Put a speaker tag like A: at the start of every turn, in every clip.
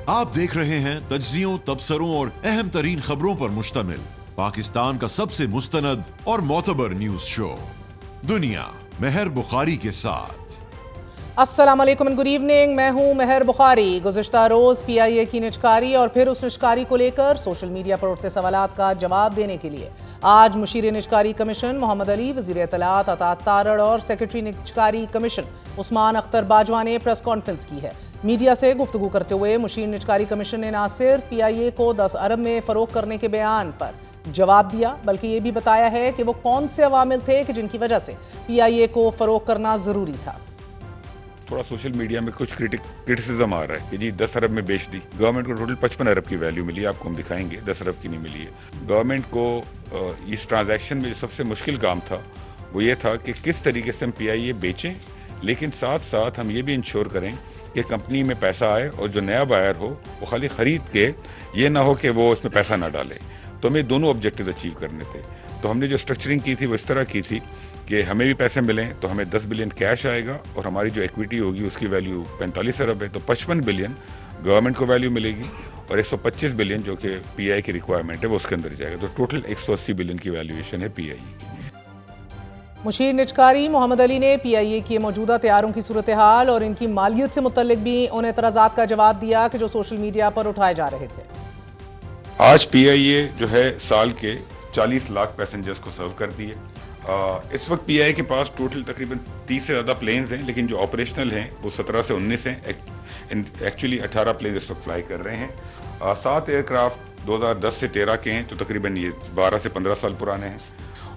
A: आप देख रहे हैं तज्जियों, तबसरों और अहम तरीन खबरों पर मुश्तमिल पाकिस्तान का सबसे मुस्तनद और मोतबर न्यूज शो दुनिया मेहर बुखारी के साथ।
B: अस्सलाम वालेकुम एंड गुड इवनिंग। मैं हूं मेहर बुखारी। गुज़िश्ता रोज PIA की निजकारी और फिर उस निजकारी को लेकर सोशल मीडिया पर उठते सवालात का जवाब देने के लिए आज मुशीर निजकारी कमीशन मोहम्मद अली, वज़ीर इत्तलात अतात तारड़ और सेक्रेटरी निजकारी कमीशन उस्मान अख्तर बाजवा ने प्रेस कॉन्फ्रेंस की है। मीडिया से गुफ्तगू करते हुए मुशीर निजकारी कमीशन ने ना सिर्फ PIA को 10 अरब में फरोख्त करने के बयान पर जवाब दिया, बल्कि ये भी बताया है कि वो कौन से अवामिल थे कि जिनकी वजह से PIA को फरोख्त करना जरूरी था।
C: थोड़ा सोशल मीडिया में कुछ क्रिटिसिज्म आ रहा है कि जी 10 अरब में बेच दी, गवर्नमेंट को टोटल 55 अरब की वैल्यू मिली, आपको हम दिखाएंगे 10 अरब की नहीं मिली है। गवर्नमेंट को इस ट्रांजैक्शन में जो सबसे मुश्किल काम था वो ये था कि किस तरीके से हम PIA बेचें, लेकिन साथ साथ हम ये भी इंश्योर करें कि कंपनी में पैसा आए और जो नया बायर हो वो खाली खरीद के ये ना हो कि वो इसमें पैसा ना डाले। तो हमें दोनों ऑब्जेक्टिव अचीव करने थे। तो हमने जो स्ट्रक्चरिंग की थी वो इस तरह की थी कि हमें भी पैसे मिलें तो हमें 10 बिलियन कैश आएगा और हमारी जो इक्विटी होगी उसकी वैल्यू 45 अरब है, तो 55 बिलियन गवर्नमेंट को वैल्यू मिलेगी और 125 बिलियन जो कि PIA की रिक्वायरमेंट है वो उसके अंदर जाएगा। तो टोटल 180 बिलियन की वैल्यूएशन है PIA की।
B: मुशीर निजकारी मोहम्मद अली ने PIA की मौजूदा तैयारों की सूरत हाल और इनकी मालियत से मुतल्लिक भी उन एतराज़ात का जवाब दिया कि जो सोशल मीडिया पर उठाए जा रहे थे।
C: आज PIA जो है साल के 40 लाख पैसेंजर्स को सर्व करती है। इस वक्त PIA के पास टोटल तकरीबन 30 से ज़्यादा प्लेन्स हैं, लेकिन जो ऑपरेशनल हैं वो 17 से 19 हैं। एक्चुअली 18 प्लेन इस वक्त फ्लाई कर रहे हैं। 7 एयरक्राफ्ट 2010 से 13 के हैं, तो तकरीबन ये 12 से 15 साल पुराने हैं।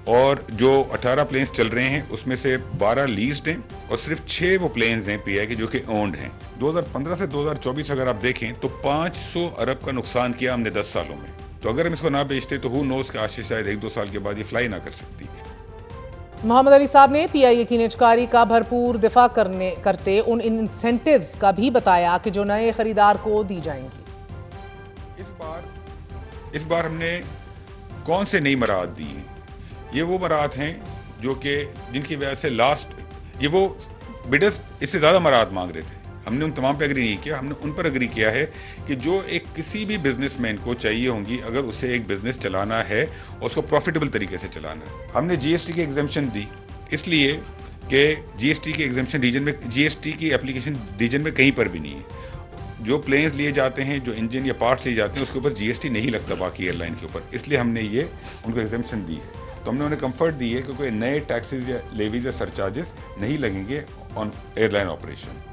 C: और जो 18 प्लेन्स चल रहे हैं उसमें से 12 लीज्ड हैं और सिर्फ 6 वो प्लेन्स हैं PIA के जो कि ओन्ड हैं। 2015 से 2024 अगर आप देखें तो 500 अरब का नुकसान किया हमने 10 सालों में। तो अगर हम इसको ना बेचते तो हु नोज कि आज से शायद 1-2 साल के बाद ये फ्लाई ना कर सकती।
B: मोहम्मद अली साहब ने PIA की निजकारी का भरपूर दिफा करते उन इंसेंटिव्स का भी बताया कि जो नए खरीदार को दी जाएंगी।
C: इस बार हमने कौन से नई मराहत दी हैं? ये वो मराहत हैं जो कि जिनकी वजह से ये वो बिडर्स इससे ज़्यादा मराहत मांग रहे थे। हमने उन तमाम पे एग्री नहीं किया, हमने उन पर एग्री किया है कि जो एक किसी भी बिजनेसमैन को चाहिए होंगी अगर उसे एक बिजनेस चलाना है और उसको प्रॉफिटेबल तरीके से चलाना है। हमने GST की एग्जेम्पशन दी इसलिए कि GST की एग्जेम्पशन रीजन में, GST की एप्लीकेशन रीजन में कहीं पर भी नहीं है। जो प्लेन्स लिए जाते हैं, जो इंजन या पार्ट्स लिए जाते हैं उसके ऊपर GST नहीं लगता बाकी एयरलाइन के ऊपर, इसलिए हमने ये उनको एग्जेम्पशन दी है। तो हमने उन्हें कंफर्ट दी है कि कोई नए टैक्सेस या लेवीज या सरचार्जेस नहीं लगेंगे ऑन एयरलाइन ऑपरेशन।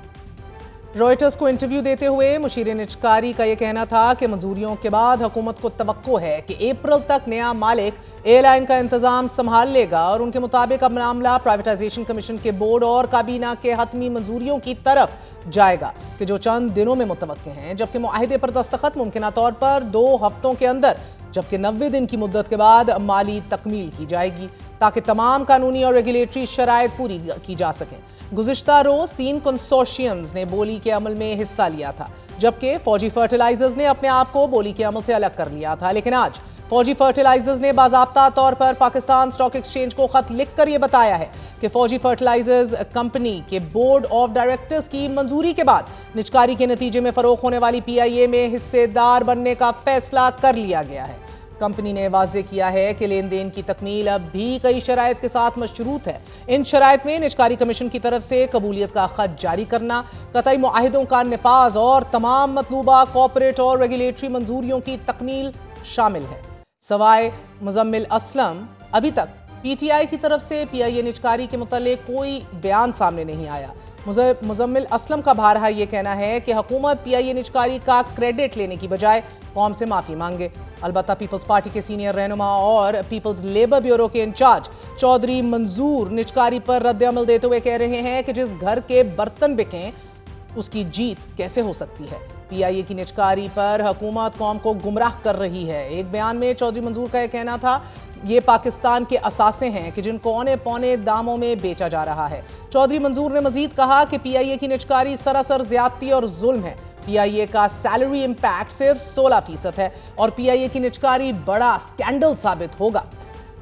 B: रॉयटर्स को इंटरव्यू देते हुए मुशीर निजकारी का यह कहना था कि मंजूरियों के बाद हुकूमत को तवक्को है कि अप्रैल तक नया मालिक एयरलाइन का इंतजाम संभाल लेगा और उनके मुताबिक अब मामला प्राइवेटाइजेशन कमीशन के बोर्ड और काबीना के हतमी मंजूरियों की तरफ जाएगा कि जो चंद दिनों में मुतवक्के हैं, जबकि मुआहिदे पर दस्तखत मुमकिन तौर पर 2 हफ्तों के अंदर, जबकि 90 दिन की मुद्दत के बाद माली तकमील की जाएगी ताकि तमाम कानूनी और रेगुलेटरी शराइत पूरी की जा सकें। गुज़िश्ता रोज 3 कंसोर्शियम्स ने बोली के अमल में हिस्सा लिया था, जबकि फौजी फर्टिलाइजर्स ने अपने आप को बोली के अमल से अलग कर लिया था। लेकिन आज फौजी फर्टिलाइजर्स ने बाज़ाब्ता तौर पर पाकिस्तान स्टॉक एक्सचेंज को खत लिखकर यह बताया है कि फौजी फर्टिलाइजर्स कंपनी के बोर्ड ऑफ डायरेक्टर्स की मंजूरी के बाद निजकारी के नतीजे में फरोख्त होने वाली PIA में हिस्सेदार बनने का फैसला कर लिया गया है। कंपनी ने वाज़े किया है कि लेन देन की तकमील अब भी कई शराइत के साथ मशरूत है। इन शराइत में निजकारी कमीशन की तरफ से कबूलियत का खत जारी करना, कतई मुआहिदों का निफाज और तमाम मतलूबा कॉर्पोरेट और रेगुलेटरी मंजूरियों की तकमील शामिल है। सवाए मुजम्मिल असलम अभी तक PTI की तरफ से PIA निजकारी के मुतालिक कोई बयान सामने नहीं आया। मुजम्मिल असलम का बहरहाल ये कहना है कि हुकूमत PIA निजकारी का क्रेडिट लेने की बजाय कौम से माफ़ी मांगे। अलबत्ता पीपल्स पार्टी के सीनियर रहनुमा और पीपल्स लेबर ब्यूरो के इंचार्ज चौधरी मंजूर निजकारी पर रद्द-ए-अमल देते हुए कह रहे हैं कि जिस घर के बर्तन बिकें उसकी जीत कैसे हो सकती है। PIA की निजकारी पर हुकूमत कौम को गुमराह कर रही है। एक बयान में चौधरी मंजूर का यह कहना था, ये पाकिस्तान के असासे हैं कि जिनको औने पौने दामों में बेचा जा रहा है। चौधरी मंजूर ने मजीद कहा कि PIA की निजकारी सरासर ज्यादती और जुल्म है। PIA का सैलरी इंपैक्ट सिर्फ 16% है और PIA की निजकारी बड़ा स्कैंडल साबित होगा।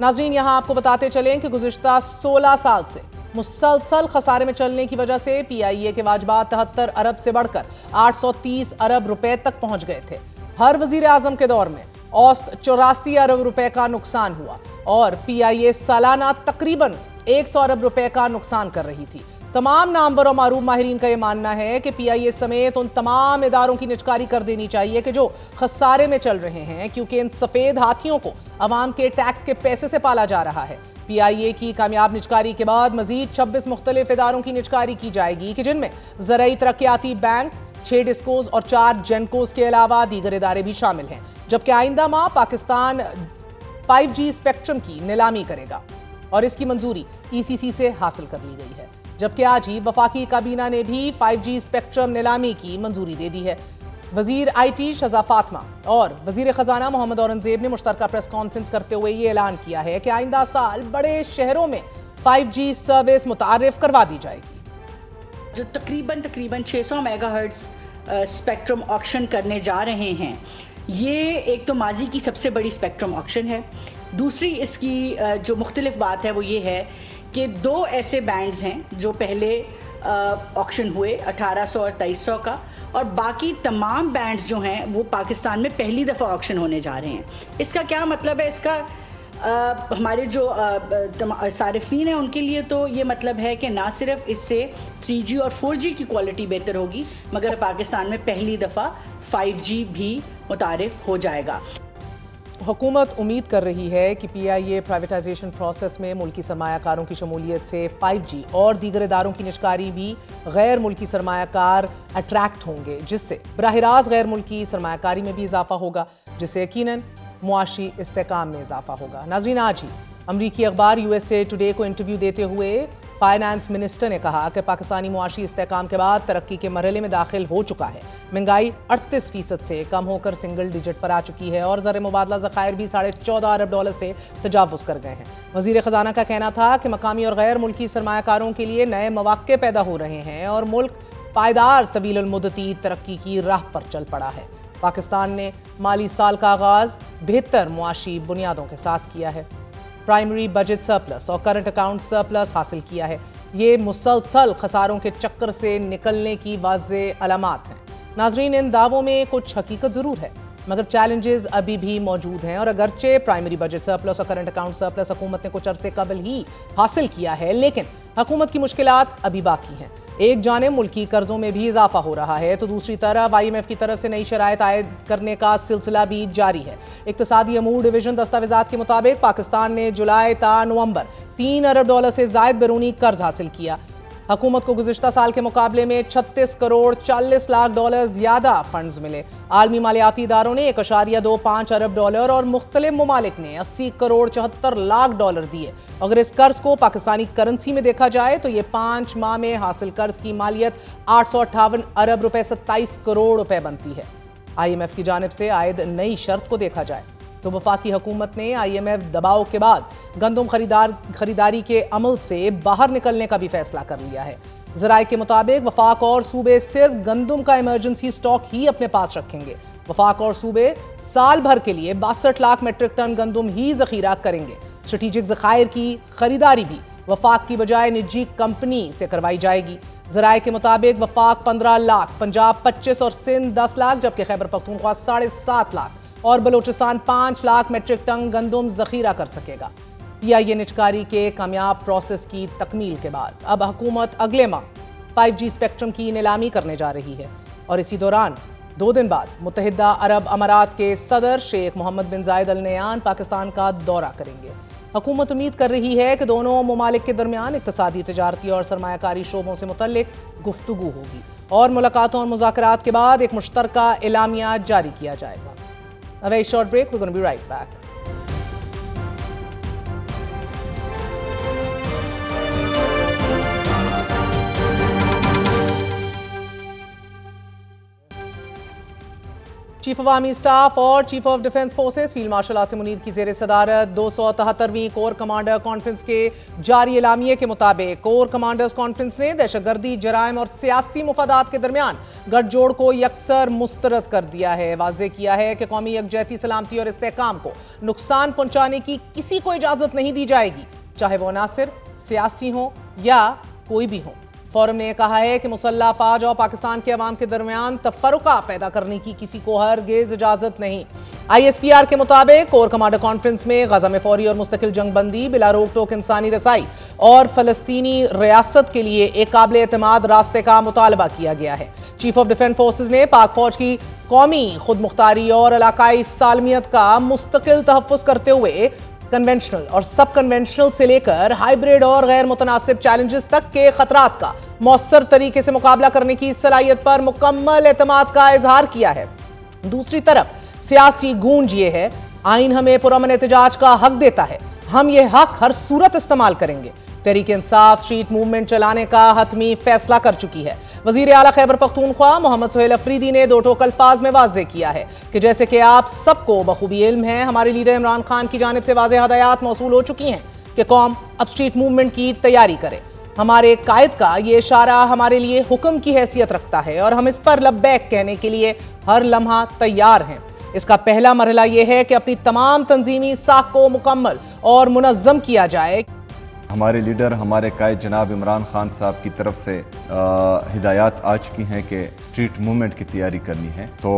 B: नाजरीन, यहां आपको बताते चलें कि गुज़िश्ता 16 साल से मुसलसल खसारे में चलने की वजह से पीआईए के वाजबात 73 अरब से बढ़कर 830 अरब रुपए तक पहुंच गए थे। हर वजीर आजम के दौर में औसत 84 अरब रुपए का नुकसान हुआ और पीआईए सालाना तकरीबन 100 अरब रुपए का नुकसान कर रही थी। तमाम नामवर और मारूफ माहिरीन का यह मानना है कि पीआईए समेत उन तमाम इदारों की निजकारी कर देनी चाहिए कि जो खसारे में चल रहे हैं, क्योंकि इन सफेद हाथियों को अवाम के टैक्स के पैसे से पाला जा रहा है। पीआईए की कामयाब निजकारी के बाद मजीद 26 मुख्तलिफ इदारों की निजकारी की जाएगी कि जिनमें ज़राई तरक्याती बैंक, 6 डिस्कोज और 4 जेनकोज के अलावा दीगर इदारे भी शामिल हैं। जबकि आइंदा माह पाकिस्तान 5G स्पेक्ट्रम की नीलामी करेगा और इसकी मंजूरी ईसीसी से हासिल कर ली गई है। जबकि आज ही वफाकी काबीना ने भी 5G स्पेक्ट्रम नीलामी की मंजूरी दे दी है। वजीर आईटी शहज़ा फातिमा और वजीर खजाना मोहम्मद औरंगजेब ने मुश्तरका प्रेस कॉन्फ्रेंस करते हुए ये ऐलान किया है कि आइंदा साल बड़े शहरों में 5G सर्विस मुतारिफ करवा दी जाएगी।
D: जो तकरीबन 600 मेगाहर्ट्ज स्पेक्ट्रम ऑक्शन करने जा रहे हैं, ये एक तो माजी की सबसे बड़ी स्पेक्ट्रम ऑक्शन है। दूसरी इसकी जो मुख्तलिफ बात है वो ये है कि 2 ऐसे बैंड्स हैं जो पहले ऑक्शन हुए 1800 और 2300 का, और बाकी तमाम बैंड्स जो हैं वो पाकिस्तान में पहली दफ़ा ऑक्शन होने जा रहे हैं। इसका क्या मतलब है? इसका हमारे जो सारिफीन हैं उनके लिए तो ये मतलब है कि ना सिर्फ इससे 3G और 4G की क्वालिटी बेहतर होगी, मगर पाकिस्तान में पहली दफ़ा 5G भी मुतारिफ हो जाएगा।
B: हुकूमत उम्मीद कर रही है कि पीआईए प्राइवेटाइजेशन प्रोसेस में मुल्की सरमायाकारों की शमूलियत से 5G और दीगर इदारों की निजकारी भी गैर मुल्की सरमायाकार अट्रैक्ट होंगे, जिससे बराह रास्त गैर मुल्की सरमायाकारी में भी इजाफा होगा, जिससे यकीनन मुआशी इस्तेकाम में इजाफा होगा। नाज़रीन, आज ही अमरीकी अखबार USA टुडे को इंटरव्यू देते हुए फाइनेंस मिनिस्टर ने कहा कि पाकिस्तानी मुआशी इस्तेकाम के बाद तरक्की के मरहले में दाखिल हो चुका है। महंगाई 38% से कम होकर सिंगल डिजिट पर आ चुकी है और ज़र मुबादला ज़खायर भी $14.5 अरब से तजावुज़ कर गए हैं। वज़ीर ख़जाना का कहना था कि मकामी और गैर मुल्की सरमायाकारों के लिए नए मौक़े पैदा हो रहे हैं और मुल्क पायदार तवील मुद्दती तरक्की की राह पर चल पड़ा है। पाकिस्तान ने माली साल का आगाज़ बेहतर मुआशी बुनियादों के साथ किया है। प्राइमरी बजट सरप्लस और करंट अकाउंट सरप्लस हासिल किया है। ये मुसलसल खसारों के चक्कर से निकलने की वाज़ेह अलामात हैं। नाजरीन, इन दावों में कुछ हकीकत ज़रूर है, मगर चैलेंजेस अभी भी मौजूद हैं और अगरचे प्राइमरी बजट सरप्लस और करंट अकाउंट सरप्लस हुकूमत ने कुछ अरसे कबल ही हासिल किया है, लेकिन हुकूमत की मुश्किलात अभी बाकी हैं। एक जानिब मुल्की कर्जों में भी इजाफा हो रहा है तो दूसरी तरफ IMF की तरफ से नई शराइत आयद करने का सिलसिला भी जारी है। इक्तसादी अमूर डिवीजन दस्तावेजात के मुताबिक पाकिस्तान ने जुलाई ता नवंबर $3 अरब से जायद बैरूनी कर्ज हासिल किया। हुकूमत को गुज़िश्ता साल के मुकाबले में 36 करोड़ 40 लाख डॉलर ज्यादा फंड्स मिले। आलमी मालियाती इदारों ने $1.25 अरब और मुख्तलिफ ममालिक ने 80 करोड़ 74 लाख डॉलर दिए। अगर इस कर्ज को पाकिस्तानी करेंसी में देखा जाए तो ये 5 माह में हासिल कर्ज की मालियत 858 अरब रुपए 27 करोड़ रुपए बनती है। IMF की जानिब से आयद नई शर्त को देखा जाए तो वफाकी हुकूमत ने IMF दबाव के बाद गंदम खरीदारी के अमल से बाहर निकलने का भी फैसला कर लिया है। ज़राए के मुताबिक वफाक और सूबे सिर्फ गंदम का इमरजेंसी स्टॉक ही अपने पास रखेंगे। वफाक और सूबे साल भर के लिए 62 लाख मीट्रिक टन गंदम ही जखीरा करेंगे। स्ट्रेटेजिक ज़खायर की खरीदारी भी वफाक की बजाय निजी कंपनी से करवाई जाएगी। ज़राए के मुताबिक वफाक 15 लाख, पंजाब 25 और सिंध 10 लाख, जबकि खैबर पख्तूनख्वा 7.5 लाख और बलोचिस्तान 5 लाख मीट्रिक टन गंदम जखीरा कर सकेगा। पीआईए निजकारी के कामयाब प्रोसेस की तकमील के बाद अब हुकूमत अगले माह 5G स्पेक्ट्रम की नीलामी करने जा रही है और इसी दौरान 2 दिन बाद मुत्तहिदा अरब अमारात के सदर शेख मोहम्मद बिन जायद अल नहयान पाकिस्तान का दौरा करेंगे। हुकूमत उम्मीद कर रही है कि दोनों ममालिक के दरमियान इक्तसादी, तिजारती और सरमायाकारी शोबों से मुतल्लिक गुफ्तगू होगी और मुलाकातों और मुज़ाकरात के बाद एक मुश्तरका एलामिया जारी किया जाएगा। A very short break. We're going to be right back. Chief अवामी स्टाफ और chief of defence forces field marshal Asim Munir की जेर सदारत 273वीं कोर कमांडर कॉन्फ्रेंस के जारी एलामिये के मुताबिक कोर कमांडर्स कॉन्फ्रेंस ने दहशतगर्दी, जराइम और सियासी मुफादात के दरमियान गठजोड़ को यकसर मुस्तरद कर दिया है। वाज़ेह किया है कि कौमी यकजहती, सलामती और इस्तेहकाम को नुकसान पहुंचाने की किसी को इजाजत नहीं दी जाएगी, चाहे वो अनासिर सियासी हों या कोई भी हो। फोरम ने कहा है कि मुसल्लह अफवाज और पाकिस्तान के अवाम के दरमियान तफरुका पैदा करने की किसी को हरगिज इजाजत नहीं। ISPR के मुताबिक कोर कमांडर कॉन्फ्रेंस में गजा में फौरी और मुस्तकिल जंगबंदी, बिला रोक टोक इंसानी रसाई और फलस्तीनी रियासत के लिए एक काबिल एतमाद रास्ते का मुतालबा किया गया है। चीफ ऑफ डिफेंस फोर्सेज ने पाक फौज की कौमी खुद मुख्तारी और इलाकाई सालमियत का मुस्तकिल तहफ़्फ़ुज़ करते हुए कन्वेंशनल और सब कन्वेंशनल से लेकर हाइब्रिड और गैर मुतनासिब चैलेंजेस तक के खतरात का मौसर तरीके से मुकाबला करने की सलाहियत पर मुकम्मल एतमाद का इजहार किया है। दूसरी तरफ सियासी गूंज ये है, आइन हमें पुरअमन एहतजाज का हक देता है, हम ये हक हर सूरत इस्तेमाल करेंगे। तहरीक इंसाफ स्ट्रीट मूवमेंट चलाने का हतमी फैसला कर चुकी है। वजीर आला खैबर पख्तूनख्वा मोहम्मद सोहेल अफरीदी ने दो टोक अल्फाज में वाज़ेह किया है कि जैसे कि आप सबको बखूबी इल्म है, हमारे लीडर इमरान खान की जानिब से वाज़ेह हदायत मौसूल हो चुकी हैं कि कौम अब स्ट्रीट मूवमेंट की तैयारी करे। हमारे कायद का ये इशारा हमारे लिए हुक्म की हैसियत रखता है और हम इस पर लब्बैक कहने के लिए हर लम्हा तैयार हैं। इसका पहला मरहला ये है कि अपनी तमाम तंजीमी साख को मुकम्मल और मुनज़्ज़म किया जाए।
E: हमारे लीडर हमारे कायद जनाब इमरान खान साहब की तरफ से हिदायत आ चुकी हैं कि स्ट्रीट मूवमेंट की तैयारी करनी है। तो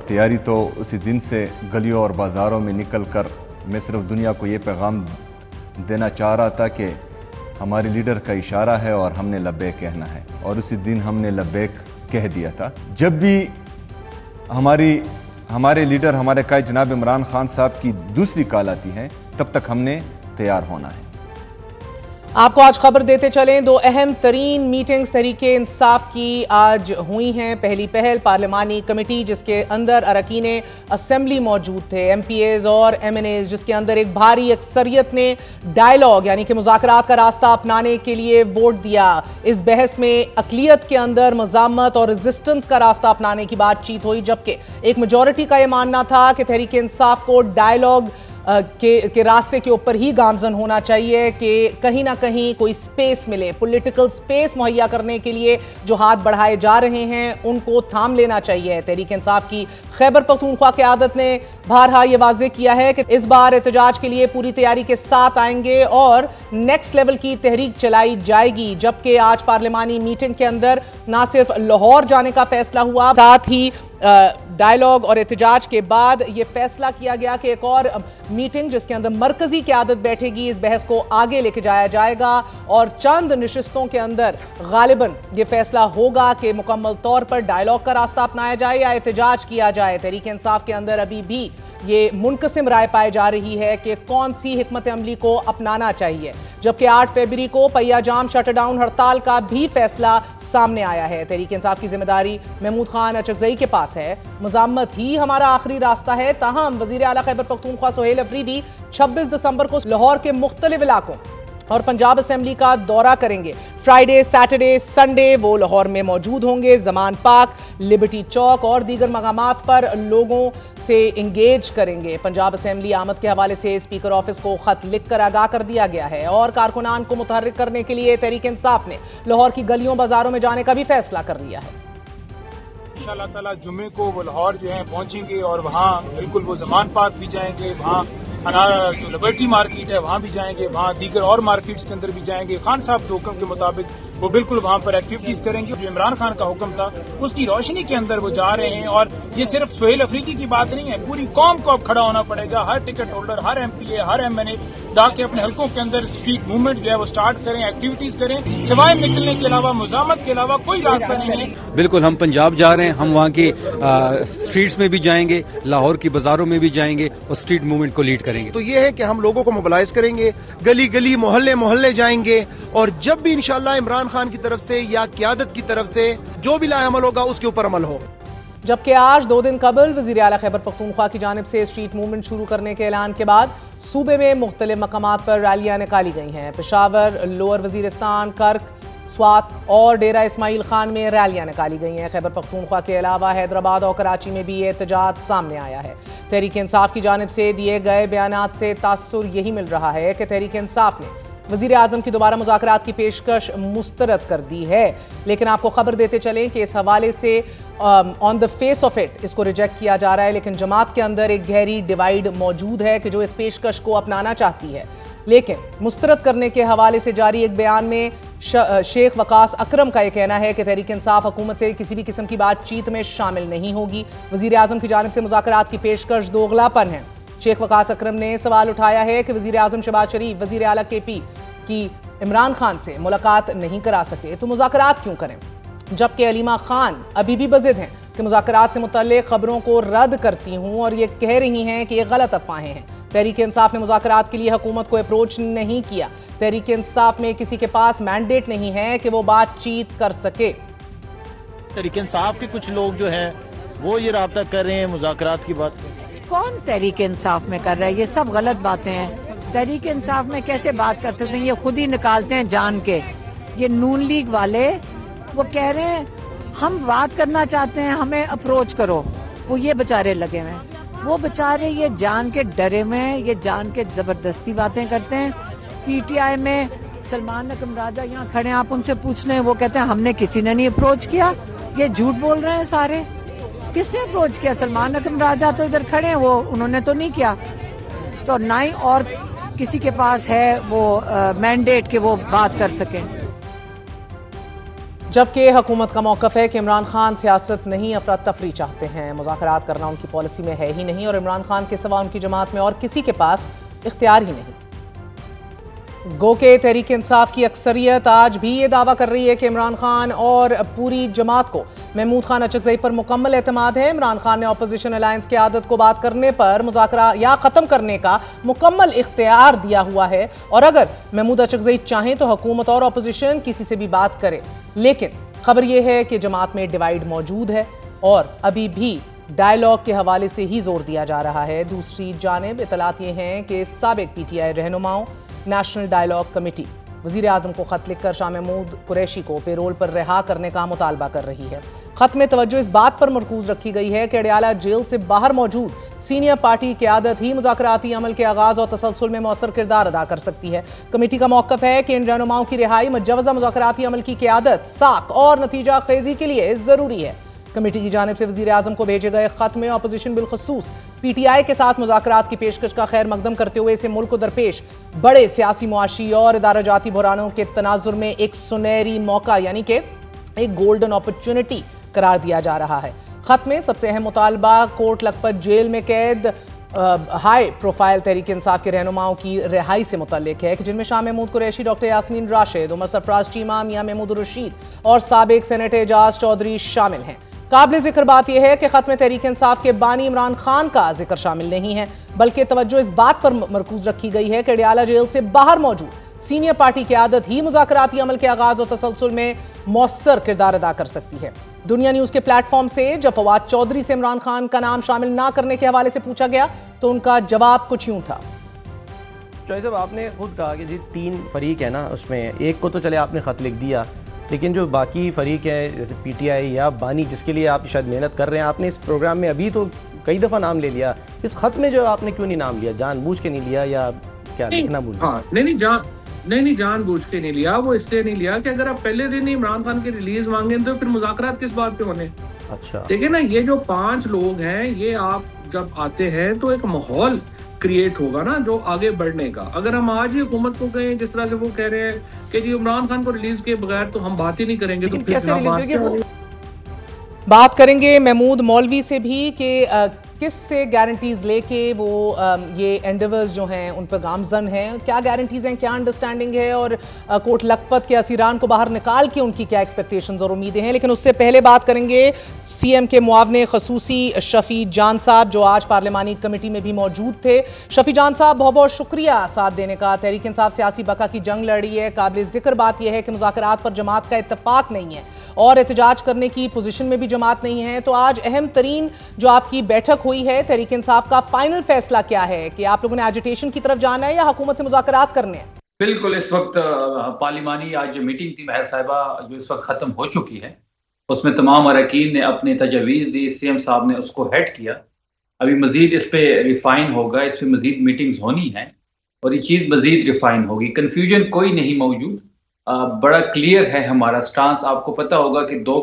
E: तैयारी तो उसी दिन से गलियों और बाज़ारों में निकल कर मैं सिर्फ दुनिया को ये पैगाम देना चाह रहा था कि हमारे लीडर का इशारा है और हमने लब्बैक कहना है, और उसी दिन हमने लब्बैक कह दिया था। जब भी हमारे लीडर हमारे कायद जनाब इमरान खान साहब की दूसरी कॉल आती है, तब तक हमने तैयार होना है।
B: आपको आज खबर देते चलें, दो अहम तरीन मीटिंग्स तहरीक इंसाफ की आज हुई हैं। पहली पहल पार्लिमानी कमेटी जिसके अंदर अरकान असेंबली मौजूद थे, MPAs और MNAs, जिसके अंदर एक भारी अक्सरियत ने डायलॉग यानी कि मुज़ाकरात का रास्ता अपनाने के लिए वोट दिया। इस बहस में अक़लियत के अंदर मज़ामत और रेजिस्टेंस का रास्ता अपनाने की बातचीत हुई, जबकि एक मेजॉरिटी का यह मानना था कि तहरीक इंसाफ को डायलॉग के रास्ते के ऊपर ही गामजन होना चाहिए कि कहीं ना कहीं कोई स्पेस मिले, पॉलिटिकल स्पेस मुहैया करने के लिए जो हाथ बढ़ाए जा रहे हैं उनको थाम लेना चाहिए। तहरीक इंसाफ की खैबर पख्तूनख्वा क़यादत ने बारहा ये वाज़ेह किया है कि इस बार एहतजाज के लिए पूरी तैयारी के साथ आएंगे और नेक्स्ट लेवल की तहरीक चलाई जाएगी। जबकि आज पार्लिमानी मीटिंग के अंदर ना सिर्फ लाहौर जाने का फैसला हुआ, साथ ही डायलॉग और एहतजाज के बाद ये फैसला किया गया कि एक और मीटिंग जिसके अंदर मरकजी क़यादत बैठेगी, इस बहस को आगे लेके जाया जाएगा और चंद नशिस्तों के अंदर गालिबन ये फैसला होगा कि मुकम्मल तौर पर डायलॉग का रास्ता अपनाया जाए या एहतजाज किया जाए। तहरीक इंसाफ के अंदर अभी भी ये मुनकसिम राय पाई जा रही है कि कौन सी हिकमत अमली को अपनाना चाहिए। जबकि 8 फरवरी को पहिया जाम शटडाउन हड़ताल का भी फैसला सामने आया है। तहरीक इंसाफ की जिम्मेदारी महमूद खान अचकजई के पास है। मज़ामत ही हमारा आखिरी रास्ता है। ताहम वज़ीर आला खैबर पख्तूनख्वा सोहेल अफरीदी 26 दिसंबर को लाहौर के मुख्तलिफ इलाकों और पंजाब असेंबली का दौरा करेंगे। फ्राइडे, सैटरडे, संडे वो लाहौर में मौजूद होंगे। जमान पार्क, लिबर्टी चौक और दीगर मकामात पर लोगों से इंगेज करेंगे। पंजाब असेंबली आमद के हवाले से स्पीकर ऑफिस को खत लिखकर आगाह कर दिया गया है और कारकुनान को मुतहर्रिक करने के लिए तहरीक इंसाफ ने लाहौर की गलियों बाजारों में जाने का भी फैसला कर लिया है।
F: इंशाअल्लाह ताला जुम्मे को वो लाहौर जो है पहुंचेंगे और वहाँ बिल्कुल वो जमान पार्क भी जाएंगे, वहाँ जो लिबर्टी मार्केट है वहाँ भी जाएंगे, वहाँ दीगर और मार्केट्स के अंदर भी जाएंगे। खान साहब के हुक्म के मुताबिक वो बिल्कुल वहाँ पर एक्टिविटीज करेंगे। जो इमरान खान का हुक्म था उसकी रोशनी के अंदर वो जा रहे हैं। और ये सिर्फ सोहेल अफरीदी की बात नहीं है, पूरी कौम को अब खड़ा होना पड़ेगा। हर टिकट होल्डर, हर MPA, हर MNA जाके अपने हल्कों के अंदर स्ट्रीट मूवमेंट जो है वो स्टार्ट करें, एक्टिविटीज करें। सिवाय निकलने के अलावा, मुजामत के अलावा कोई रास्ता नहीं है।
G: बिल्कुल हम पंजाब जा रहे हैं, हम वहाँ के स्ट्रीट्स में भी जाएंगे, लाहौर की बाजारों में भी जाएंगे और स्ट्रीट मूवमेंट को लीड करेंगे।
H: तो ये है कि हम लोगों को मोबिलाइज करेंगे, गली गली मोहल्ले मोहल्ले जाएंगे और जब भी इंशाल्लाह इमरान खान की तरफ से या क़यादत की तरफ से जो भी लाएअमल होगा उसके ऊपर अमल हो।
B: जबकि आज 2 दिन कबल वज़ीर आला खैबर पख्तूनख्वा की जानिब से स्ट्रीट मूवमेंट शुरू करने के ऐलान के बाद सूबे में मुख्तलिफ मकामात पर रैलियां निकाली गई हैं। पेशावर, लोअर वजीरिस्तान, कर्क, स्वात और डेरा इस्माइल खान में रैलियां निकाली गई हैं। खैबर पख्तूनख्वा के अलावा हैदराबाद और कराची में भी एहतजाज सामने आया है। तहरीक इंसाफ की जानिब से दिए गए बयानात से तासुर यही मिल रहा है कि तहरीक इंसाफ ने वज़ीर आज़म की दोबारा मुज़ाकरात की पेशकश मुस्तरद कर दी है। लेकिन आपको खबर देते चलें कि इस हवाले से on the face of it इसको रिजेक्ट किया जा रहा है, लेकिन जमात के अंदर एक गहरी डिवाइड मौजूद है कि जो इस पेशकश को अपनाना चाहती है। लेकिन मुस्तरद करने के हवाले से जारी एक बयान में शेख वकास अकरम का यह कहना है कि तहरीक इंसाफ हुकूमत से किसी भी किस्म की बातचीत में शामिल नहीं होगी। वजीर आजम की जानिब से मुज़ाकरात की पेशकश दोगलापन है। शेख वकास अकरम ने सवाल उठाया है कि वजीर आजम शहबाज शरीफ वजीर आला KP की इमरान खान से मुलाकात नहीं करा सके तो मुज़ाकरात क्यों करें, जबकि अलीमा खान अभी भी बज़िद हैं कि मुज़ाकरात से मुतल्लिक़ खबरों को रद्द करती हूं और ये कह रही हैं कि ये गलत अफवाहें हैं। तहरीक इंसाफ ने मुज़ाकरात के लिए हुकूमत को अप्रोच नहीं किया। तहरीक इंसाफ में किसी के पास मैंडेट नहीं है कि वो बातचीत कर सके।
I: तहरीक इंसाफ के कुछ लोग जो हैं वो ये राब्ता कर रहे हैं मुज़ाकरात की बात।
J: कौन तहरीक इंसाफ में कर रहा है? ये सब गलत बातें हैं। तहरीक इंसाफ में कैसे बात कर सकते हैं? ये खुद ही निकालते हैं जान के। ये नून लीग वाले वो कह रहे हैं हम बात करना चाहते हैं, हमें अप्रोच करो। वो ये बेचारे लगे हुए हैं, वो बेचारे ये जान के डरे हुए हैं, ये जान के जबरदस्ती बातें करते हैं। PTI में सलमान नकम राजा यहाँ खड़े हैं, आप उनसे पूछ लें, वो कहते हैं हमने किसी ने नहीं अप्रोच किया। ये झूठ बोल रहे हैं सारे। किसने अप्रोच किया? सलमान नकम राजा तो इधर खड़े हैं, वो उन्होंने तो नहीं किया। तो ना ही और किसी के पास है वो मैंडेट कि वो बात कर सकें।
B: जबकि हुकूमत का मौक़िफ़ है कि इमरान खान सियासत नहीं अफरा तफरी चाहते हैं। मुज़ाकरात करना उनकी पॉलिसी में है ही नहीं और इमरान खान के सिवा उनकी जमात में और किसी के पास इख्तियार ही नहीं। गो के तहरीक इंसाफ की अक्सरियत आज भी ये दावा कर रही है कि इमरान खान और पूरी जमात को महमूद खान अचकज़ई पर मुकम्मल एतमाद है। इमरान खान ने अपोजिशन अलायंस की आदत को बात करने पर मुज़ाकरा या ख़त्म करने का मुकम्मल इख्तियार दिया हुआ है और अगर महमूद अचकज़ई चाहें तो हुकूमत और अपोजिशन किसी से भी बात करे। लेकिन खबर यह है कि जमात में डिवाइड मौजूद है और अभी भी डायलॉग के हवाले से ही जोर दिया जा रहा है। दूसरी जानिब इतलात ये हैं कि साबिक PTI रहनुमाओं नेशनल डायलॉग कमेटी वज़ीर आज़म को ख़त लिखकर शाह महमूद कुरैशी को पेरोल पर रिहा करने का मुतालबा कर रही है। ख़त में तवज्जो इस बात पर मरकूज रखी गई है कि अडयाला जेल से बाहर मौजूद सीनियर पार्टी क़यादत ही मुज़ाकराती अमल के आगाज़ और तसलसल में मौसर किरदार अदा कर सकती है। कमेटी का मौक़िफ़ है कि इन रहनुमाओं की रिहाई मुजव्वज़ा मुज़ाकराती अमल की क़यादत, साख और नतीजा खेज़ी के लिए ज़रूरी है। कमेटी की जानिब से वज़ीर आज़म को भेजे गए ख़त में अपोजिशन बिलखसूस PTI के साथ मुज़ाकरात की पेशकश का खैर मकदम करते हुए इसे मुल्क को दरपेश बड़े सियासी, मुआशी और इदारा-जाती बुहरानों के तनाजुर में एक सुनहरी मौका यानी कि एक गोल्डन अपॉर्चुनिटी करार दिया जा रहा है। ख़त में सबसे अहम मुतालबा कोट लखपत जेल में कैद हाई प्रोफाइल तहरीक इंसाफ के रहनुमाओं की रिहाई से मुतल्लिक है कि जिनमें शाह महमूद कुरैशी, डॉक्टर यास्मीन राशिद, उमर सरफराज चीमा, मियां महमूद रशीद और साबिक सेनेटर एजाज चौधरी शामिल हैं। काबिल जिक्र बात यह है कि ख़त में तहरीक इंसाफ के बानी इमरान खान का जिक्र शामिल नहीं है, बल्कि तवज्जो इस बात पर मरकूज रखी गई है कि अडयाला जेल से बाहर मौजूद सीनियर पार्टी की आदत ही मुज़ाकराती अमल के आगाज़ और तसलसल में मौसर किरदार अदा कर सकती है। दुनिया न्यूज़ के प्लेटफॉर्म से जब फवाद चौधरी से इमरान खान का नाम शामिल ना करने के हवाले से पूछा गया तो उनका जवाब कुछ यूं था।
K: चौधरी साहब, आपने खुद कहा कि जी 3 फरीक है ना, उसमें एक को तो चले आपने ख़त लिख दिया, लेकिन जो बाकी फरीक है जैसे PTI या बानी जिसके लिए आप शायद मेहनत कर रहे हैं, आपने इस प्रोग्राम में अभी तो कई दफ़ा नाम ले लिया, इस ख़त में जो आपने क्यों नहीं नाम लिया? जानबूझ के नहीं लिया या क्या लिखना भूल?
L: हाँ, नहीं जानबूझ के नहीं लिया। वो इसलिए नहीं लिया कि अगर आप पहले दिन ही इमरान खान की रिलीज मांगे तो फिर मुज़ाकरात किस बात पे होने।
K: अच्छा,
L: देखिए ना, ये जो 5 लोग हैं, ये आप जब आते हैं तो एक माहौल क्रिएट होगा ना जो आगे बढ़ने का। अगर हम आज ही हुकूमत को कहें जिस तरह से वो कह रहे हैं कि जी इमरान खान को रिलीज के बगैर तो हम बात ही नहीं करेंगे, तो फिर
B: बात करेंगे महमूद मौलवी से भी कि किस से गारंटीज लेके वो ये एंडेवर्स जो हैं उन पर गामजन हैं, क्या गारंटीज हैं, क्या अंडरस्टैंडिंग है और कोट लखपत के असीरान को बाहर निकाल के उनकी क्या एक्सपेक्टेशंस और उम्मीदें हैं। लेकिन उससे पहले बात करेंगे CM के मुआवने खसूसी शफी जान साहब जो आज पार्लिमानी कमेटी में भी मौजूद थे। शफी जान साहब, बहुत बहुत शुक्रिया साथ देने का। तहरीक इंसाफ सियासी बका की जंग लड़ी है। काबिल जिक्र बात यह है कि मुज़ाकरात पर जमात का इत्तफाक नहीं है और एहतजाज करने की पोजीशन में भी जमात नहीं है। तो आज अहम तरीन जो आपकी बैठक हुई है, तहरीक इंसाफ का फाइनल फैसला क्या है कि आप लोगों ने एजिटेशन की तरफ जाना है या हुकूमत से मुज़ाकरात करने हैं?
M: बिल्कुल, इस वक्त पार्लिमानी आज जो मीटिंग थी महर साहिबा जो इस वक्त ख़त्म हो चुकी है, उसमें तमाम अरकान ने अपनी तजवीज़ दी, CM साहब ने उसको हेड किया। अभी मज़ीद इस पर रिफ़ाइन होगा, इस पर मज़ीद मीटिंग्स होनी है और ये चीज़ मज़ीद रिफ़ाइन होगी। कन्फ्यूजन कोई नहीं मौजूद, बड़ा क्लियर है हमारा स्टांस। आपको पता होगा कि दो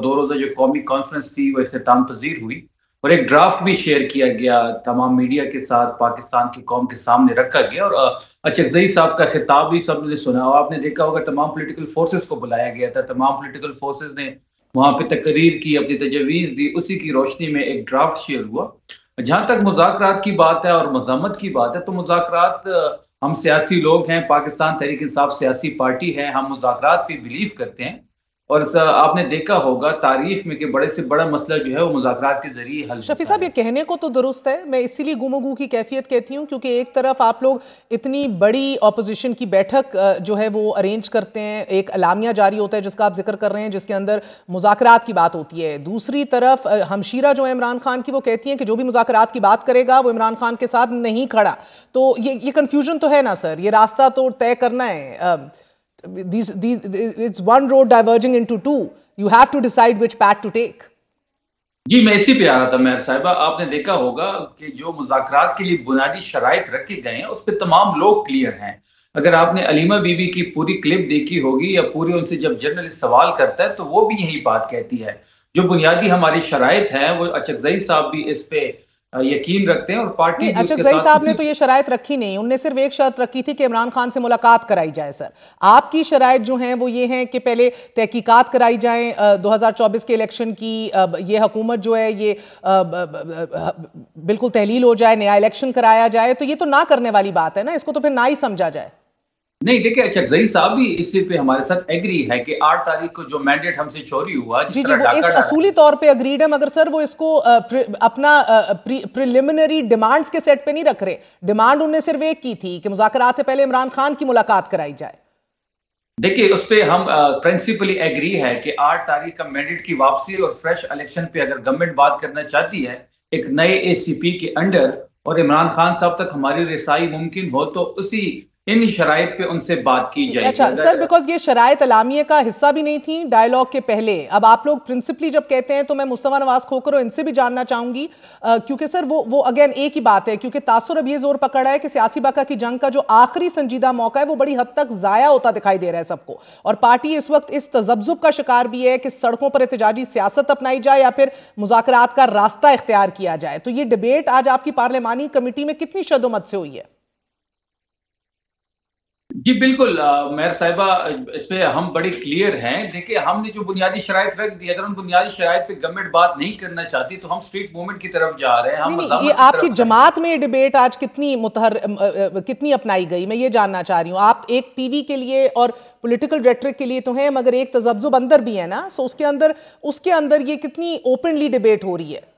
M: रोज़ा जो कौमी कॉन्फ्रेंस थी वो इख्तिताम पजीर हुई और एक ड्राफ्ट भी शेयर किया गया तमाम मीडिया के साथ, पाकिस्तान की कौम के सामने रखा गया। और अचकजई साहब का खिताब भी सबने सुना और आपने देखा होगा तमाम पॉलिटिकल फोर्सेस को बुलाया गया था, तमाम पॉलिटिकल फोर्सेस ने वहां पे तकरीर की, अपनी तजवीज़ दी, उसी की रोशनी में एक ड्राफ्ट शेयर हुआ। जहां तक मुज़ाकरात की बात है और मज़ामत की बात है, तो मुज़ाकरात, हम सियासी लोग हैं, पाकिस्तान तहरीक इंसाफ सियासी पार्टी है, हम मुज़ाकरात पे बिलीव करते हैं। और आपने देखा होगा तारीख में कि बड़े से बड़ा मसला जो है वो मुज़ाकरात के जरिए हल।
B: शफी साहब, ये कहने को तो दुरुस्त है, मैं इसीलिए गुमगू की कैफियत कहती हूँ क्योंकि एक तरफ आप लोग इतनी बड़ी ऑपोजिशन की बैठक जो है वो अरेंज करते हैं, एक अलामिया जारी होता है जिसका आप जिक्र कर रहे हैं, जिसके अंदर मुज़ाकरात की बात होती है। दूसरी तरफ हमशीरा जो है इमरान खान की, वो कहती हैं कि जो भी मुज़ाकरात की बात करेगा वो इमरान खान के साथ नहीं खड़ा। तो ये कन्फ्यूजन तो है ना सर, ये रास्ता तो तय करना है। it's one road diverging into two. You have to decide which path to take.
M: जी, मैं इसी पे आ रहा था मेहर साहिबा। आपने देखा होगा कि जो मुज़ाकरात के लिए बुनियादी शराइत रखे गए हैं उस पे तमाम लोग क्लियर हैं। अगर आपने अलीमा बीबी की पूरी क्लिप देखी होगी या पूरी उनसे जब जर्नलिस्ट सवाल करता है तो वो भी यही बात कहती है। जो बुनियादी हमारी शराइत है वो अचकजई साहब भी इस पे यकीन रखते हैं और पार्टी।
B: अचकजई साहब ने तो ये शराइत रखी नहीं, उनने सिर्फ एक शर्त रखी थी कि इमरान खान से मुलाकात कराई जाए। सर, आपकी शराइत जो हैं वो ये हैं कि पहले तहकीकात कराई जाएं 2024 के इलेक्शन की, ये हुकूमत जो है ये बिल्कुल तहलील हो जाए, नया इलेक्शन कराया जाए। तो ये तो ना करने वाली बात है ना, इसको तो फिर ना ही समझा जाए।
M: नहीं, देखिए अचकजई साहब भी इसी पे हमारे साथ एग्री है कि 8 तारीख को जो मैंडेट हमसे चोरी हुआ,
B: जी जी, वो इस असूली तौर पे अग्रीड है, मगर सर वो इसको अपना प्रिलिमिनरी डिमांड्स के सेट पे नहीं रख रहे। डिमांड उन्होंने सिर्फ एक की थी कि मुज़ाकरात से पहले इमरान खान की मुलाकात कराई जाए।
M: देखिए उस पे हम प्रिंसिपली एग्री है कि 8 तारीख का मैंडेट की वापसी और फ्रेश इलेक्शन पे अगर गवर्नमेंट बात करना चाहती है एक नए ACP के अंडर और इमरान खान साहब तक हमारी रिसाई मुमकिन हो तो उसी इन शराइत पे उनसे बात की जाएगी।
B: अच्छा सर, बिकॉज ये शराइत अलामिया का हिस्सा भी नहीं थी डायलॉग के पहले। अब आप लोग प्रिंसिपली जब कहते हैं तो मैं मुस्तफा नवाज खोकर इनसे भी जानना चाहूंगी, क्योंकि सर वो अगेन एक ही बात है, क्योंकि तासुर अब ये जोर पकड़ा है कि सियासी बका की जंग का जो आखिरी संजीदा मौका है वो बड़ी हद तक जाया होता दिखाई दे रहा है सबको, और पार्टी इस वक्त इस तजब्जुब का शिकार भी है कि सड़कों पर एहतजाजी सियासत अपनाई जाए या फिर मुज़ाकरात का रास्ता इख्तियार किया जाए। तो ये डिबेट आज आपकी पार्लिमानी कमेटी में कितनी शदोमत से हुई है?
M: जी बिल्कुल मेहर साहिबा, इस पे हम बड़े क्लियर हैं। देखिए हमने जो बुनियादी शराइत रख दी, अगर उन बुनियादी शराइत पे गवर्नमेंट बात नहीं करना चाहती तो हम स्ट्रीट मूवमेंट की तरफ जा रहे हैं। हम
B: ये आपकी जमात में डिबेट आज कितनी अपनाई गई, मैं ये जानना चाह रही हूँ। आप एक टीवी के लिए और पॉलिटिकल रेटरिक के लिए तो हैं, मगर एक तजब्जुब अंदर भी है ना, सो उसके अंदर ये कितनी ओपनली डिबेट हो रही है?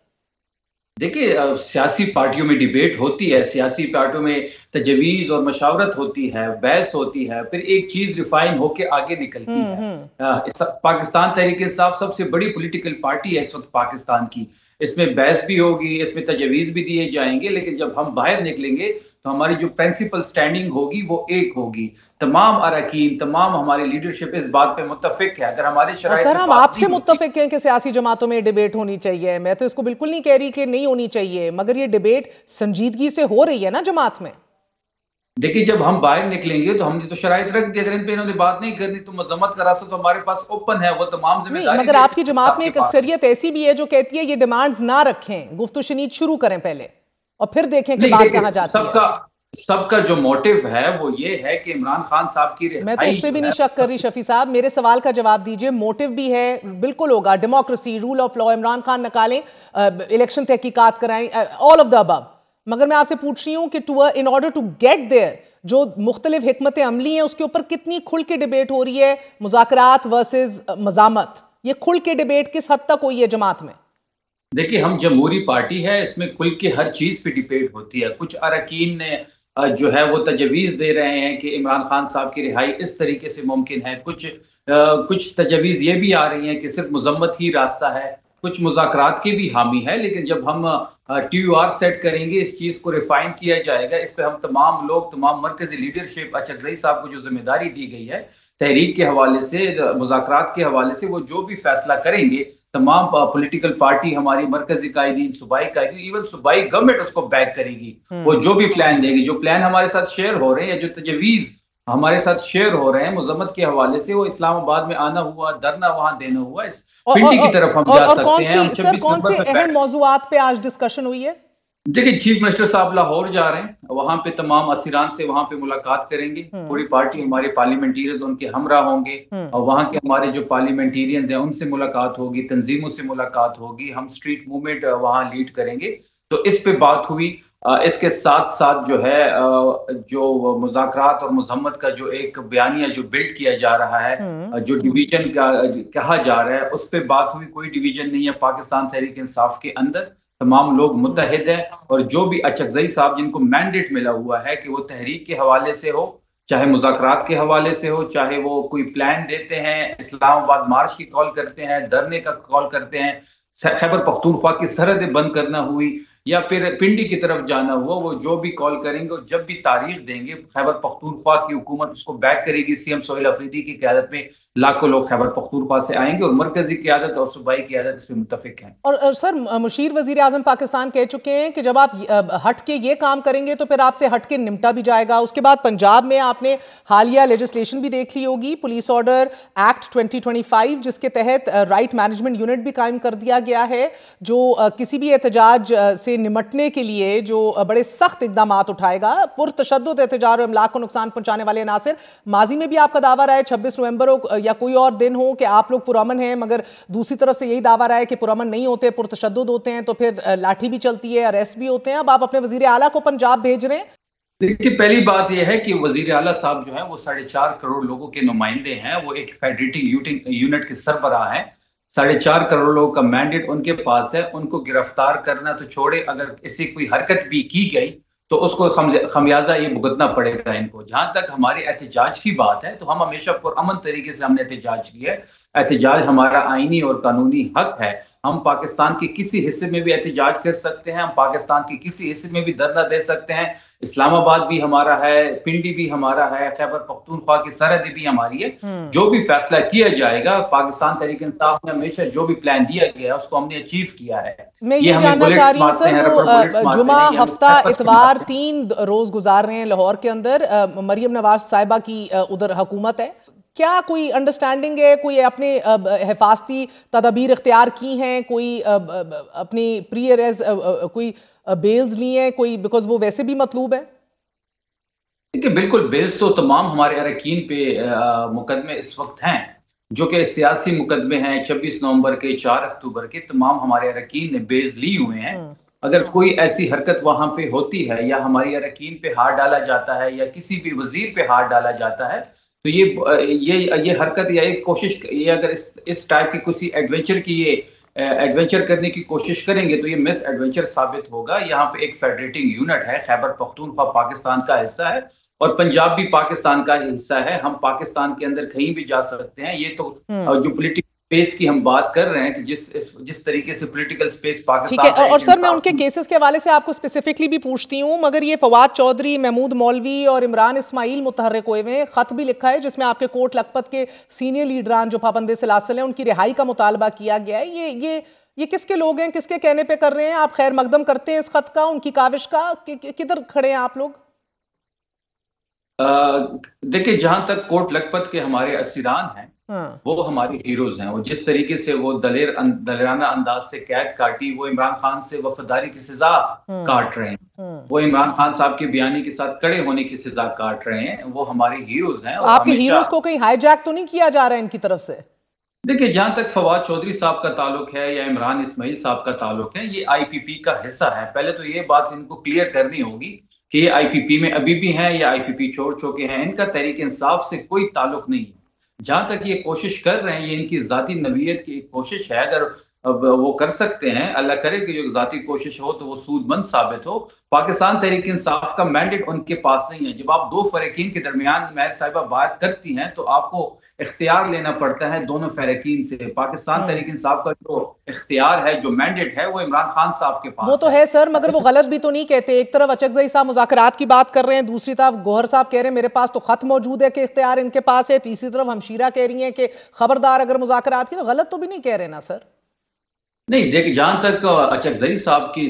M: देखिए सियासी पार्टियों में डिबेट होती है, सियासी पार्टियों में तजवीज़ और मशावरत होती है, बहस होती है, फिर एक चीज रिफाइन होके आगे निकलती है। पाकिस्तान तहरीक इंसाफ सबसे बड़ी पॉलिटिकल पार्टी है इस वक्त पाकिस्तान की। इसमें बहस भी होगी, इसमें तजवीज़ भी दिए जाएंगे, लेकिन जब हम बाहर निकलेंगे तो हमारी जो प्रिंसिपल स्टैंडिंग होगी वो एक होगी। तमाम अरकान, तमाम हमारी लीडरशिप इस बात पे मुत्तफिक है। अगर हमारे
B: सर हम आपसे मुत्तफिक हैं कि सियासी जमातों में डिबेट होनी चाहिए, मैं तो इसको बिल्कुल नहीं कह रही कि नहीं होनी चाहिए, मगर ये डिबेट संजीदगी से हो रही है ना जमात में।
M: देखिए जब हम बाहर निकलेंगे तो हमने तो शराइत रख दी, अगर इन पे इन्होंने बात नहीं करनी तो मजम्मत का रास्ता तो हमारे पास ओपन है, वो तमाम जिम्मेदारी।
B: मगर आपकी जमात में एक अक्सरियत ऐसी भी है जो कहती है ये डिमांड्स ना रखें, गुफ्तगू शनीद शुरू करें पहले और फिर देखें कि बात कहाँ जाती है।
M: सबका जो मोटिव है वो ये है कि इमरान खान साहब की रिहाई।
B: मैं तो उस पर भी नहीं शक कर रही शफी साहब, मेरे सवाल का जवाब दीजिए। मोटिव भी है, बिल्कुल होगा, democracy, rule of law, Imran Khan निकालें, इलेक्शन तहकीकात कराएं, ऑल ऑफ द अबव। मगर मैं आपसे पूछ रही हूँ कि in order to get there जो मुख्तलिफ हिकमत अमली हैं उसके ऊपर कितनी खुल के डिबेट हो रही है, मुज़ाकरात वर्सेस मज़ामत, ये खुल के डिबेट किस हद तक हुई है जमात में?
M: देखिए हम जमहूरी पार्टी है, इसमें खुल के हर चीज पे डिबेट होती है। कुछ अरकान ने जो है वो तजवीज़ दे रहे हैं कि इमरान खान साहब की रिहाई इस तरीके से मुमकिन है, कुछ तजवीज़ ये भी आ रही हैं कि सिर्फ मजम्मत ही रास्ता है, कुछ मुज़ाकरात के भी हामी है। लेकिन जब हम TUR सेट करेंगे, इस चीज़ को रिफाइन किया जाएगा, इस पे हम तमाम लोग, तमाम मरकजी लीडरशिप, अचकजई साहब को जो जिम्मेदारी दी गई है तहरीक के हवाले से, मुज़ाकरात के हवाले से, वो जो भी फैसला करेंगे तमाम पॉलिटिकल पार्टी, हमारी मरकजी कायदीन, सूबाई कायदीन, इवन सूबाई गवर्नमेंट उसको बैक करेगी। वो जो भी प्लान देगी, जो प्लान हमारे साथ शेयर हो रहे हैं, जो तजवीज़ हमारे साथ शेयर हो रहे हैं मुजम्मत के हवाले से। वो इस्लामाबाद में आना हुआ, धरना वहां देना हुआ, इस पिंडी की तरफ हम जा सकते हैं। हम 26
B: कौन
M: नंबर
B: से
M: पर
B: अहम मौजूआत पे आज डिस्कशन हुई है?
M: देखिए, चीफ मिनिस्टर साहब लाहौर जा रहे हैं, वहां पे तमाम असीरान से वहां पे मुलाकात करेंगे। पूरी पार्टी, हमारे पार्लियामेंटेरियंस उनके हमरा होंगे और वहां के हमारे जो पार्लियामेंटेरियंस हैं उनसे मुलाकात होगी, तंजीमों से मुलाकात होगी। हम स्ट्रीट मूवमेंट वहां लीड करेंगे। तो इस पे बात हुई। इसके साथ साथ जो है जो मुज़ाकरात और मज़म्मत का जो एक बयानिया जो बिल्ड किया जा रहा है, जो डिवीजन का कहा जा रहा है, उस पर बात हुई। कोई डिवीजन नहीं है पाकिस्तान तहरीक इंसाफ के अंदर, तमाम लोग मुत्तहिद हैं। और जो भी अचकज़ई साहब जिनको मैंडेट मिला हुआ है कि वो तहरीक के हवाले से हो, चाहे मुज़ाकरात के हवाले से हो, चाहे वो कोई प्लान देते हैं, इस्लामाबाद मार्च की कॉल करते हैं, धरने का कॉल करते हैं, खैबर पख्तूनख्वा की सरहदें बंद करना हुई या फिर पिंडी की तरफ जाना हुआ, वो जो भी कॉल करेंगे, जब भी तारीख देंगे, खैबर पख्तूनख्वा की हुकूमत उसको बैक करेगी। सीएम सोहेल अफरीदी की क़यादत में लाखों लोग खैबर पख्तूनख्वा से आएंगे और मरकजी क़यादत और सूबाई क़यादत इस पर मुत्तफिक हैं।
B: और सर, मुशीर वजीर आजम पाकिस्तान कह चुके हैं कि जब आप हट के ये काम करेंगे तो फिर आपसे हट के निपटा भी जाएगा। उसके बाद पंजाब में आपने हालिया लेजिस्लेशन भी देख ली होगी, पुलिस ऑर्डर एक्ट 2025, जिसके तहत राइट मैनेजमेंट यूनिट भी कायम कर दिया गया है, जो किसी भी एहतजाज से निमटने के लिए जो बड़े सख्त इकदाम उठाएगा। पुरतशद्दुद एहतजाज और इमलाक को नुकसान पहुंचाने वाले अनासिर, माजी में भी आपका दावा रहा है 26 नवंबर हो या कोई और दिन हो कि आप लोग पुरअमन हैं, मगर दूसरी तरफ से यही दावा रहा है कि पुरअमन नहीं होते, पुरतशद्दुद होते हैं, तो फिर लाठी भी चलती है, अरेस्ट भी होते हैं। अब आप अपने वजीर आला को पंजाब भेज रहे हैं।
M: देखिए, पहली बात यह है कि वजीर आला साहब जो है वो 4.5 करोड़ लोगों के नुमाइंदे हैं। वो एक फेडरेटिंग यूनिट के सरबराह हैं। 4.5 करोड़ लोगों का मैंडेट उनके पास है। उनको गिरफ्तार करना तो छोड़े, अगर ऐसी कोई हरकत भी की गई तो उसको खमियाजा ये भुगतना पड़ेगा इनको। जहां तक हमारे एहतजाज की बात है, तो हम हमेशा पुरअमन तरीके से हमने एहतजाज किया है। एहतजाज हमारा आईनी और कानूनी हक है। हम पाकिस्तान के किसी हिस्से में भी एहतजाज कर सकते हैं, हम पाकिस्तान के किसी हिस्से में भी धरना दे सकते हैं। इस्लामाबाद भी हमारा है, पिंडी भी हमारा है, खैबर पख्तूनख्वा की सरहद भी हमारी है। जो भी फैसला किया जाएगा, पाकिस्तान तहरीक इंसाफ ने हमेशा जो भी प्लान दिया गया है उसको हमने अचीव किया है।
B: मैं ये जानना चाह रही हूँ सर, वो जुमा, हफ्ता, इतवार 3 रोज गुजार रहे हैं लाहौर के अंदर। मरियम नवाज साहिबा की उधर हुकूमत है, क्या कोई अंडरस्टैंडिंग है, कोई अपने हिफाजती तदाबीर इख्तियार की हैं, कोई अपनी प्री अरेस्ट कोई बेल्स ली हैं कोई, बिकॉज वो वैसे भी मतलूब है?
M: देखिए, बिल्कुल बेल्स तो तमाम हमारे अरकान पे मुकदमे इस वक्त हैं, जो कि सियासी मुकदमे हैं। 26 नवंबर के, 4 अक्टूबर के, तमाम हमारे अरकान ने बेल्स ली हुए हैं। अगर कोई ऐसी हरकत वहां पे होती है या हमारी अरकान पे हाथ डाला जाता है या किसी भी वजीर पे हाथ डाला जाता है, तो ये हरकत या एक कोशिश, ये अगर इस टाइप की किसी एडवेंचर की ये एडवेंचर करने की कोशिश करेंगे तो ये मिस एडवेंचर साबित होगा। यहाँ पे एक फेडरेटिंग यूनिट है, खैबर पख्तूनख्वा पाकिस्तान का हिस्सा है और पंजाब भी पाकिस्तान का हिस्सा है। हम पाकिस्तान के अंदर कहीं भी जा सकते हैं। ये तो जो पॉलिटिकल स्पेस की हम बात कर रहे हैं कि जिस तरीके से पॉलिटिकल स्पेस पाकिस्तान,
B: ठीक है। और सर, मैं उनके केसेस के हवाले से आपको स्पेसिफिकली भी पूछती हूँ, मगर ये फवाद चौधरी, महमूद मौलवी और इमरान इस्माइल मुतहर्रिक हुए हैं। खत भी लिखा है जिसमें आपके कोट लखपत के सीनियर लीडरान जो पाबंदी से लासल हैं, उनकी रिहाई का मुतालबा किया गया है। ये किसके लोग हैं, किसके कहने पे कर रहे हैं? आप खैर मकदम करते हैं इस खत का, उनकी काविश का? किधर खड़े हैं आप लोग?
M: देखिए, जहां तक कोट लखपत के हमारे असीरान हैं, वो हमारे हीरोज हैं। वो जिस तरीके से वो दलेराना अंदाज से कैद काटी, वो इमरान खान से वफादारी की सजा काट रहे हैं, वो इमरान खान साहब के बयानी के साथ कड़े होने की सजा काट रहे हैं। वो हमारे हीरोज हैं।
B: आपके हीरोज को कहीं हाईजैक तो नहीं किया जा रहा है इनकी तरफ से?
M: देखिए, जहां तक फवाद चौधरी साहब का ताल्लुक है या इमरान इस्माइल साहब का ताल्लुक है, ये आईपीपी का हिस्सा है। पहले तो ये बात इनको क्लियर करनी होगी कि ये आईपीपी में अभी भी हैं या आईपीपी छोड़ चुके हैं। इनका तहरीक इंसाफ से कोई ताल्लुक नहीं है। जहां तक ये कोशिश कर रहे हैं, ये इनकी जाती नवीयत की एक कोशिश है। अगर अब वो कर सकते हैं, अल्लाह करे कि जो जाती कोशिश हो तो वो सूदमंद साबित हो। पाकिस्तान तहरीक इंसाफ का मैंडेट उनके पास नहीं है। जब आप दो फरीकीन के दरमियान महर साहिबा बात करती हैं तो आपको इख्तियार लेना पड़ता है दोनों फरीकीन से। पाकिस्तान तहरीक इंसाफ का जो इख्तियार है, जो मैंडेट है, वो इमरान खान साहब के पास
B: वो तो है सर, मगर वो गलत भी तो नहीं कहते। एक तरफ अचकज़ई साहब मुज़ाकरात की बात कर रहे हैं, दूसरी तरफ गौहर साहब कह रहे हैं मेरे पास तो खत मौजूद है कि इख्तियार इनके पास है, तीसरी तरफ हमशीरा कह रही हैं कि खबरदार अगर मुज़ाकरात की, तो गलत तो भी नहीं कह रहे ना सर?
M: नहीं, देखिए, जहां तक अचकज़ई साहब की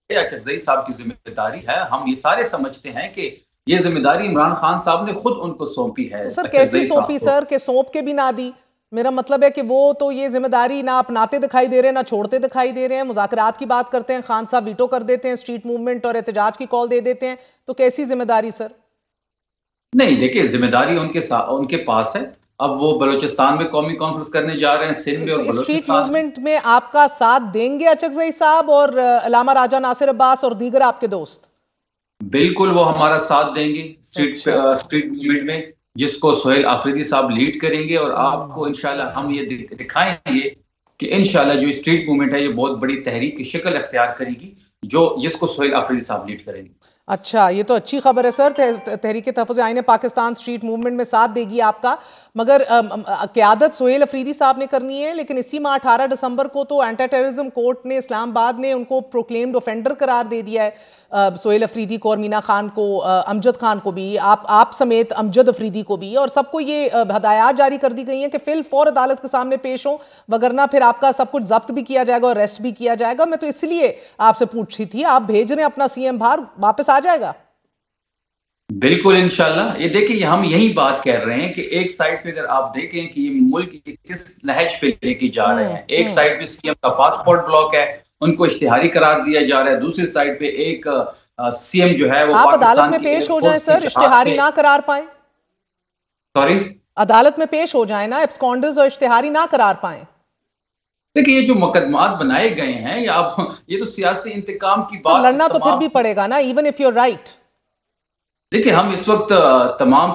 M: अचकज़ई साहब की जिम्मेदारी है, हम ये सारे समझते हैं कि ये जिम्मेदारी इमरान खान साहब ने खुद उनको सौंपी है।
B: तो सर कैसी सौंपी सर, के सौंप के भी ना दी? मेरा मतलब है कि वो तो ये जिम्मेदारी ना अपनाते दिखाई दे रहे हैं, ना छोड़ते दिखाई दे रहे हैं। मुज़ाकरात की बात करते हैं, खान साहब वीटो कर देते हैं, स्ट्रीट मूवमेंट और एहतजाज की कॉल दे देते हैं। तो कैसी जिम्मेदारी सर?
M: नहीं, देखिए जिम्मेदारी उनके पास है। अब वो बलूचिस्तान में कौमी कॉन्फ्रेंस करने जा रहे हैं, सिंध में और
B: तो स्ट्रीट
M: बलूचिस्तान।
B: मूवमेंट में आपका साथ देंगे अचकजई साहब और अलामा राजा नासिर अब्बास और दीगर आपके दोस्त?
M: बिल्कुल, वो हमारा साथ देंगे स्ट्रीट मूवमेंट में, जिसको सोहेल आफरीदी साहब लीड करेंगे। और आपको इंशाल्लाह हम ये दिखाएंगे कि इंशाल्लाह जो स्ट्रीट मूवमेंट है ये बहुत बड़ी तहरीक की शक्ल इख्तियार करेगी, जिसको सोहेल आफरीदी साहब लीड करेंगे।
B: अच्छा, ये तो अच्छी खबर है सर। तहरीक तहफ़्फ़ुज़ आईन पाकिस्तान स्ट्रीट मूवमेंट में साथ देगी आपका, मगर क़यादत सोहेल अफरीदी साहब ने करनी है। लेकिन इसी माह 18 दिसंबर को तो एंटी टेररिज्म कोर्ट ने इस्लामाबाद ने उनको प्रोक्लेम्ड ऑफेंडर करार दे दिया है, सोहेल अफरीदी को और मीना खान को, अमजद खान को भी, आप समेत अमजद अफरीदी को भी। और सबको ये हदायत जारी कर दी गई हैं कि फिल फौर अदालत के सामने पेश हो, वगरना फिर आपका सब कुछ जब्त भी किया जाएगा और अरेस्ट भी किया जाएगा। मैं तो इसलिए आपसे पूछ रही थी, आप भेज रहे हैं अपना सीएम बाहर, वापस आ जाएगा?
M: बिल्कुल इंशाल्लाह। ये देखिए, हम यही बात कह रहे हैं कि एक साइड पे अगर आप देखें कि ये मुल्क किस नहज पे लेके जा रहे हैं, एक साइड पे सीएम का पासपोर्ट ब्लॉक है, उनको इश्तिहारी करार दिया जा रहा है, दूसरी साइड पे एक सीएम जो है वो
B: आप अदालत में पेश हो जाएं सर, इश्तिहारी ना करार पाए।
M: सॉरी,
B: अदालत में पेश हो जाए ना, एब्सकॉन्डर्स और इश्तिहारी ना करार पाए।
M: देखिए, ये जो मुकदमात बनाए गए हैं या ये तो सियासी इंतकाम की बात,
B: लड़ना तो फिर भी पड़ेगा ना, इवन इफ यूर राइट।
M: देखिए, हम इस वक्त तमाम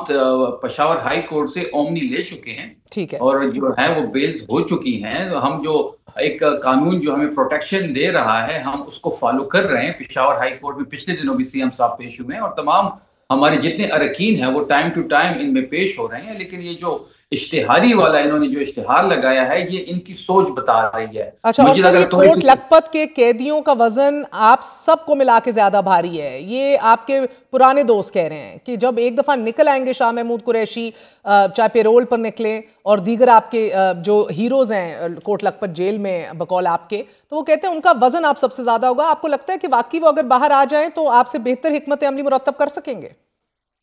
M: पेशावर हाई कोर्ट से ओमनी ले चुके हैं,
B: ठीक है,
M: और जो है वो बेल्स हो चुकी हैं। हम जो एक कानून जो हमें प्रोटेक्शन दे रहा है, हम उसको फॉलो कर रहे हैं। पेशावर हाई कोर्ट में पिछले दिनों भी सीएम साहब पेश हुए हैं और तमाम हमारे जितने अरकीन हैं वो टाइम टू टाइम इनमें पेश हो रहे हैं। लेकिन ये जो इश्तिहारी वाला इन्होंने जो इश्तिहार लगाया है, ये इनकी सोच बता रही है।
B: अच्छा, और सर ये कोट लखपत के कैदियों का वजन आप सबको मिला के ज्यादा भारी है, ये आपके पुराने दोस्त कह रहे हैं कि जब एक दफा निकल आएंगे शाह महमूद कुरैशी, चाहे पेरोल पर निकले, और दीगर आपके जो हीरोज हैं कोट लखपत जेल में बकौल आपके, तो वो कहते हैं उनका वजन आप सबसे ज्यादा होगा। आपको लगता है कि वाकई वो अगर बाहर आ जाएं तो आपसे बेहतर हिकमत अमली मुरतब कर सकेंगे?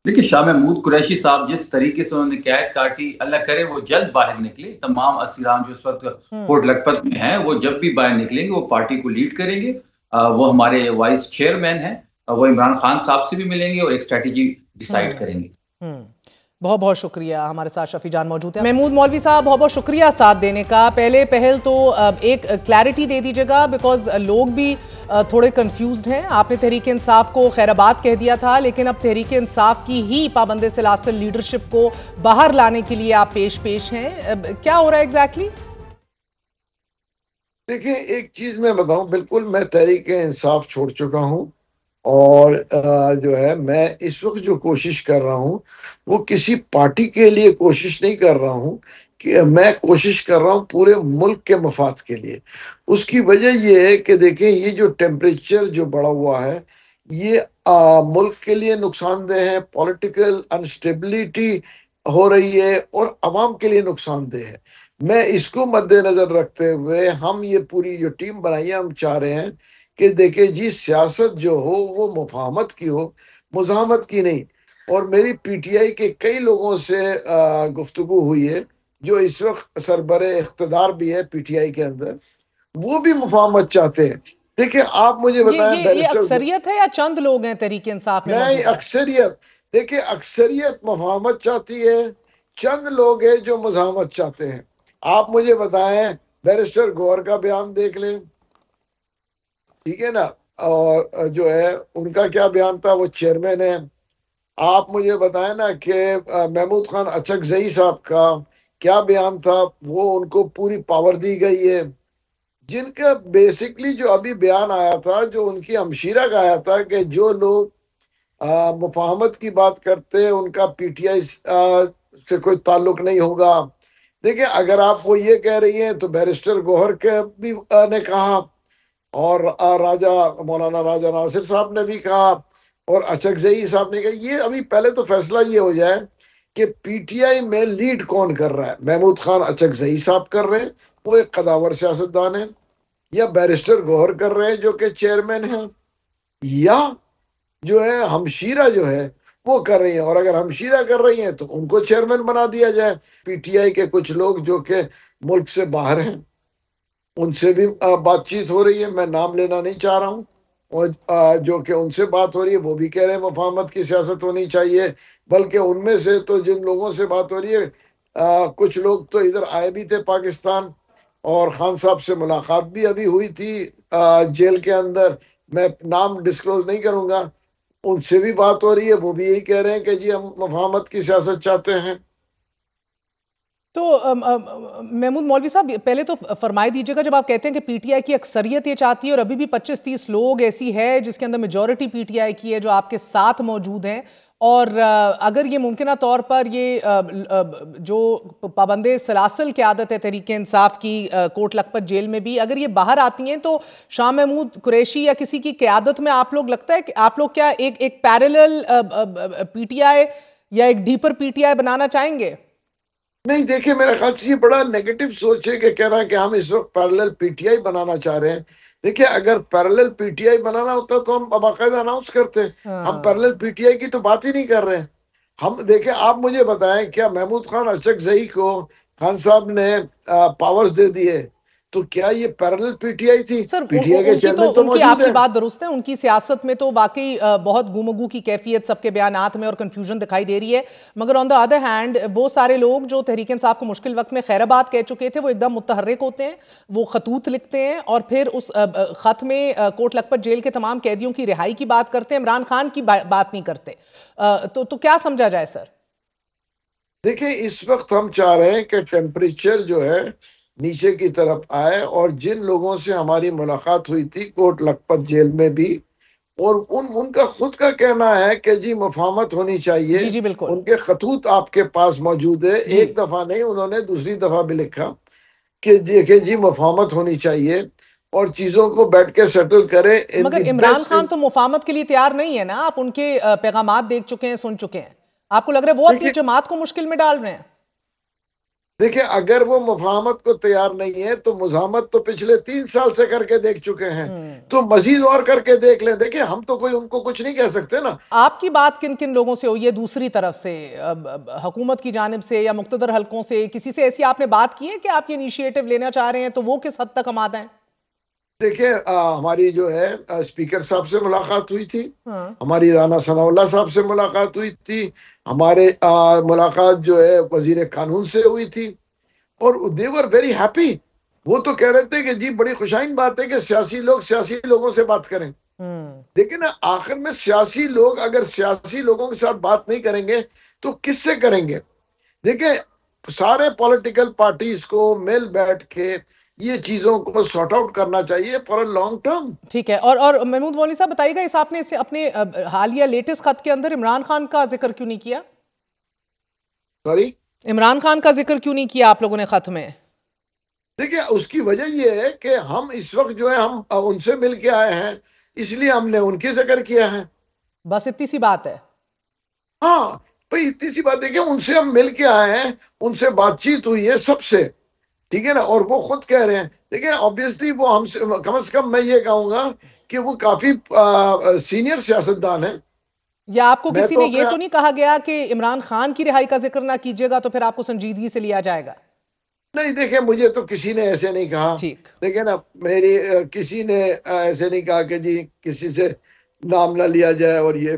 M: देखिए, शाह महमूद कुरैशी साहब जिस तरीके से उन्होंने कैद काटी, अल्लाह करे वो जल्द बाहर निकले। तमाम असीरान जो इस वक्त कोट लखपत में हैं, वो जब भी बाहर निकलेंगे वो पार्टी को लीड करेंगे। वो हमारे वाइस चेयरमैन हैं, वो इमरान खान साहब से भी मिलेंगे और एक स्ट्रेटेजी डिसाइड करेंगे।
B: बहुत बहुत शुक्रिया। हमारे साथ शफी जान मौजूद है। महमूद मौलवी साहब, बहुत बहुत शुक्रिया साथ देने का। पहले पहल तो एक क्लैरिटी दे दीजिएगा, बिकॉज लोग भी थोड़े कंफ्यूज्ड हैं। आपने तहरीक इंसाफ को खैराबाद कह दिया था, लेकिन अब तहरीक इंसाफ की ही पाबंद सिलासिल लीडरशिप को बाहर लाने के लिए आप पेश हैं। क्या हो रहा है एग्जैक्टली?
N: देखिए, एक चीज मैं बताऊं, बिल्कुल मैं तहरीक इंसाफ छोड़ चुका हूं, और जो है मैं इस वक्त जो कोशिश कर रहा हूं वो किसी पार्टी के लिए कोशिश नहीं कर रहा हूं, कि मैं कोशिश कर रहा हूं पूरे मुल्क के मफाद के लिए। उसकी वजह ये है कि देखें, ये जो टेम्परेचर जो बढ़ा हुआ है ये मुल्क के लिए नुकसानदेह है, पॉलिटिकल अनस्टेबिलिटी हो रही है और अवाम के लिए नुकसानदेह है। मैं इसको मद्देनजर रखते हुए हम ये पूरी जो टीम बनाई है, हम चाह रहे हैं कि देखिए जी, सियासत जो हो वो मुफाहमत की हो, मुज़ाहमत की नहीं। और मेरी पीटीआई के कई लोगों से गुफ्तगू हुई है जो इस वक्त सरबरे इख्तिदार भी है पीटीआई के अंदर, वो भी मुफाहमत चाहते हैं। देखिए, आप मुझे बताएं,
B: ये अक्सरियत है या चंद लोग हैं तहरीक इंसाफ में?
N: नहीं, अक्सरियत। देखिए, अक्सरियत मुफाहमत चाहती है, चंद लोग हैं जो मुज़ाहमत चाहते हैं। आप मुझे बताएं, बैरिस्टर गौहर का बयान देख लें, ठीक है ना, और जो है उनका क्या बयान था, वो चेयरमैन है। आप मुझे बताएं ना कि महमूद खान अचकजई साहब का क्या बयान था, वो उनको पूरी पावर दी गई है। जिनका बेसिकली जो अभी बयान आया था, जो उनकी हमशीरा का आया था कि जो लोग मुफाहमत की बात करते हैं उनका पीटीआई से कोई ताल्लुक नहीं होगा। देखिए, अगर आप वो ये कह रही हैं तो बैरिस्टर गौहर के भी ने कहा, और मौलाना राजा नासिर साहब ने भी कहा, और अचकजई साहब ने कहा। ये अभी पहले तो फैसला ये हो जाए कि पीटीआई में लीड कौन कर रहा है। महमूद खान अचकजई साहब कर रहे हैं, वो एक कदावर सियासतदान है, या बैरिस्टर गौहर कर रहे हैं जो कि चेयरमैन हैं, या जो है हमशीरा जो है वो कर रही हैं, और अगर हमशीरा कर रही हैं तो उनको चेयरमैन बना दिया जाए। पीटीआई के कुछ लोग जो कि मुल्क से बाहर हैं, उनसे भी बातचीत हो रही है, मैं नाम लेना नहीं चाह रहा हूँ, और जो कि उनसे बात हो रही है वो भी कह रहे हैं मुफाहमत की सियासत होनी चाहिए। बल्कि उनमें से तो जिन लोगों से बात हो रही है, कुछ लोग तो इधर आए भी थे पाकिस्तान, और खान साहब से मुलाकात भी अभी हुई थी जेल के अंदर, मैं नाम डिस्क्लोज नहीं करूंगा। उनसे भी बात हो रही है, वो भी यही कह रहे हैं कि जी हम मुफाहमत की सियासत चाहते हैं।
B: तो महमूद मौलवी साहब, पहले तो फरमाई दीजिएगा, जब आप कहते हैं कि पीटीआई की अक्सरियत ये चाहती है और अभी भी 25-30 लोग ऐसी है जिसके अंदर मेजॉरिटी पीटीआई की है जो आपके साथ मौजूद हैं, और अगर ये मुमकिन तौर पर ये जो पाबंदे सलासल की आदत है तहरीक इंसाफ की कोट लखपत जेल में भी, अगर ये बाहर आती हैं तो शाह महमूद कुरैशी या किसी की क़यादत में आप लोग, लगता है कि आप लोग क्या एक पैरेलल पीटीआई या एक डीपर पीटीआई बनाना चाहेंगे?
N: नहीं, देखिए मेरे ख्याल से ये बड़ा नेगेटिव सोच है कि कहना है कि हम इस वक्त पैरेलल पीटीआई बनाना चाह रहे हैं। देखिए, अगर पैरेलल पीटीआई बनाना होता तो हम बाकायदा अनाउंस करते। हम पैरेलल पीटीआई की तो बात ही नहीं कर रहे हैं। हम देखिए, आप मुझे बताएं, क्या महमूद खान अचकजई को खान साहब ने पावर्स दे दिए, तो क्या ये पैरेलल पीटीआई थी?
B: सर,
N: पीटीआई के चेयरमैन तो
B: उनकी
N: मौजूद
B: आपकी
N: है।
B: बात दुरुस्त है, उनकी सियासत में तो वाकई बहुत गुमगू की कैफियत सबके बयानात में और कंफ्यूजन दिखाई दे रही है, मगर ऑन द अदर हैंड वो सारे लोग जो तहरीक इंसाफ को मुश्किल वक्त में खैराबाद कह चुके थे, वो एकदम मुतहर्रिक होते हैं, वो खतूत लिखते हैं और फिर उस खत में कोट लखपत जेल के तमाम कैदियों की रिहाई की बात करते हैं, इमरान खान की बात नहीं करते। तो क्या समझा जाए सर?
N: देखिए, इस वक्त हम चाह रहे हैं कि टेम्परेचर जो है नीचे की तरफ आए, और जिन लोगों से हमारी मुलाकात हुई थी कोट लखपत जेल में भी, और उनका खुद का कहना है कि जी मुफाहमत होनी चाहिए।
B: जी बिल्कुल।
N: उनके खतूत आपके पास मौजूद है, एक दफा नहीं, उन्होंने दूसरी दफा भी लिखा कि जी मुफाहमत होनी चाहिए और चीजों को बैठ के सेटल करें।
B: मगर इमरान खान तो मुफाहमत के लिए तैयार नहीं है ना, आप उनके पैगामात देख चुके हैं, सुन चुके हैं, आपको लग रहा है वो अपनी जमात को मुश्किल में डाल रहे हैं?
N: देखिए, अगर वो मुफाहमत को तैयार नहीं है तो मुजामत तो पिछले 3 साल से करके देख चुके हैं, तो मजीद और करके देख लें। देखिए, हम तो कोई उनको कुछ नहीं कह सकते ना।
B: आपकी बात किन किन लोगों से हुई है दूसरी तरफ से, हुकूमत की जानिब से या मुख्तदर हलकों से? किसी से ऐसी आपने बात की है कि आप ये इनिशिएटिव लेना चाह रहे हैं, तो वो किस हद तक आमादा है?
N: देखिए, हमारी जो है स्पीकर साहब से मुलाकात हुई थी, हमारी राना सनाउल्लाह साहब से मुलाकात हुई थी, हमारे मुलाकात जो है वजीर कानून से हुई थी, और दे वर वेरी हैप्पी। वो तो कह रहे थे कि जी बड़ी खुशाइन बात है कि सियासी लोग सियासी लोगों से बात करें। देखिए ना, आखिर में सियासी लोग अगर सियासी लोगों के साथ बात नहीं करेंगे तो किससे करेंगे? देखिए, सारे पॉलिटिकल पार्टीज को मिल बैठ के ये चीजों को सॉर्ट आउट करना चाहिए फॉर अ लॉन्ग टर्म।
B: ठीक है। और महमूद मौलवी साहब बताइएगा, इस आपने इसे अपने हालिया लेटेस्ट खत के अंदर इमरान खान का जिक्र क्यों नहीं किया?
N: सॉरी,
B: इमरान खान का जिक्र क्यों नहीं किया आप लोगों ने खत में?
N: देखिए, उसकी वजह यह है कि हम इस वक्त जो है हम उनसे मिल के आए हैं, इसलिए हमने उनके जिक्र किया है।
B: बस इतनी सी बात है?
N: हाँ भाई, इतनी सी बात है कि उनसे हम मिल के आए हैं, उनसे बातचीत हुई है सबसे, ठीक है ना, और वो खुद कह रहे हैं। देखिए, ऑब्वियसली वो हमसे, कम से कम मैं ये कहूंगा कि वो काफी सीनियर सियासतदान है।
B: या आपको किसी ने ये तो नहीं कहा गया कि इमरान खान की रिहाई का जिक्र ना कीजिएगा तो फिर आपको संजीदगी से लिया जाएगा?
N: नहीं, देखिए, मुझे तो किसी ने ऐसे नहीं कहा।
B: ठीक,
N: देखिए ना, मेरी किसी ने ऐसे नहीं कहा कि जी किसी से नाम ना लिया जाए और ये,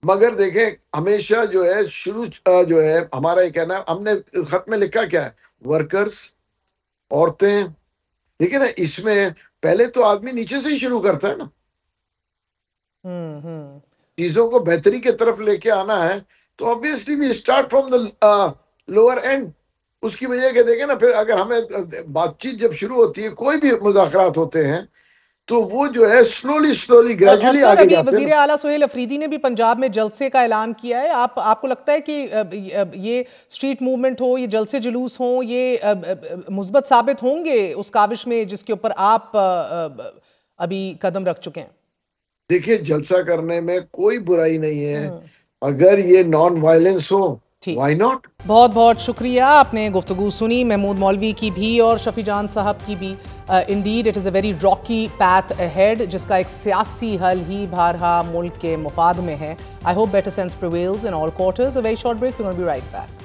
N: मगर देखें, हमेशा जो है शुरू जो है हमारा ये कहना, हमने खत में लिखा क्या है, वर्कर्स, औरतें। देखिए ना, इसमें पहले तो आदमी नीचे से ही शुरू करता है ना, चीजों को बेहतरी की तरफ लेके आना है तो obviously we start from the lower end. उसकी वजह के देखें ना, फिर अगर हमें बातचीत जब शुरू होती है, कोई भी मुज़ाकरात होते हैं, तो वो जो है स्लोली ग्रेजुअली आगे जाते हैं।
B: वजीर आला सुहेल अफरीदी ने भी पंजाब में जलसे का ऐलान किया है। आपको लगता है कि ये स्ट्रीट मूवमेंट हो, ये जलसे जुलूस हो, ये मुस्बत साबित होंगे उस काविश में जिसके ऊपर आप अभी कदम रख चुके हैं?
N: देखिए, जलसा करने में कोई बुराई नहीं है, अगर ये नॉन वायलेंस हो Why not?
B: बहुत बहुत शुक्रिया, आपने गुफ्तगू सुनी महमूद मौलवी की भी और शफी जान साहब की भी। Indeed it is a very Rocky path ahead, जिसका एक सियासी हल ही बहरहा मुल्क के मुफाद में है। I hope better sense prevails in all quarters. A very short break, we will be right back.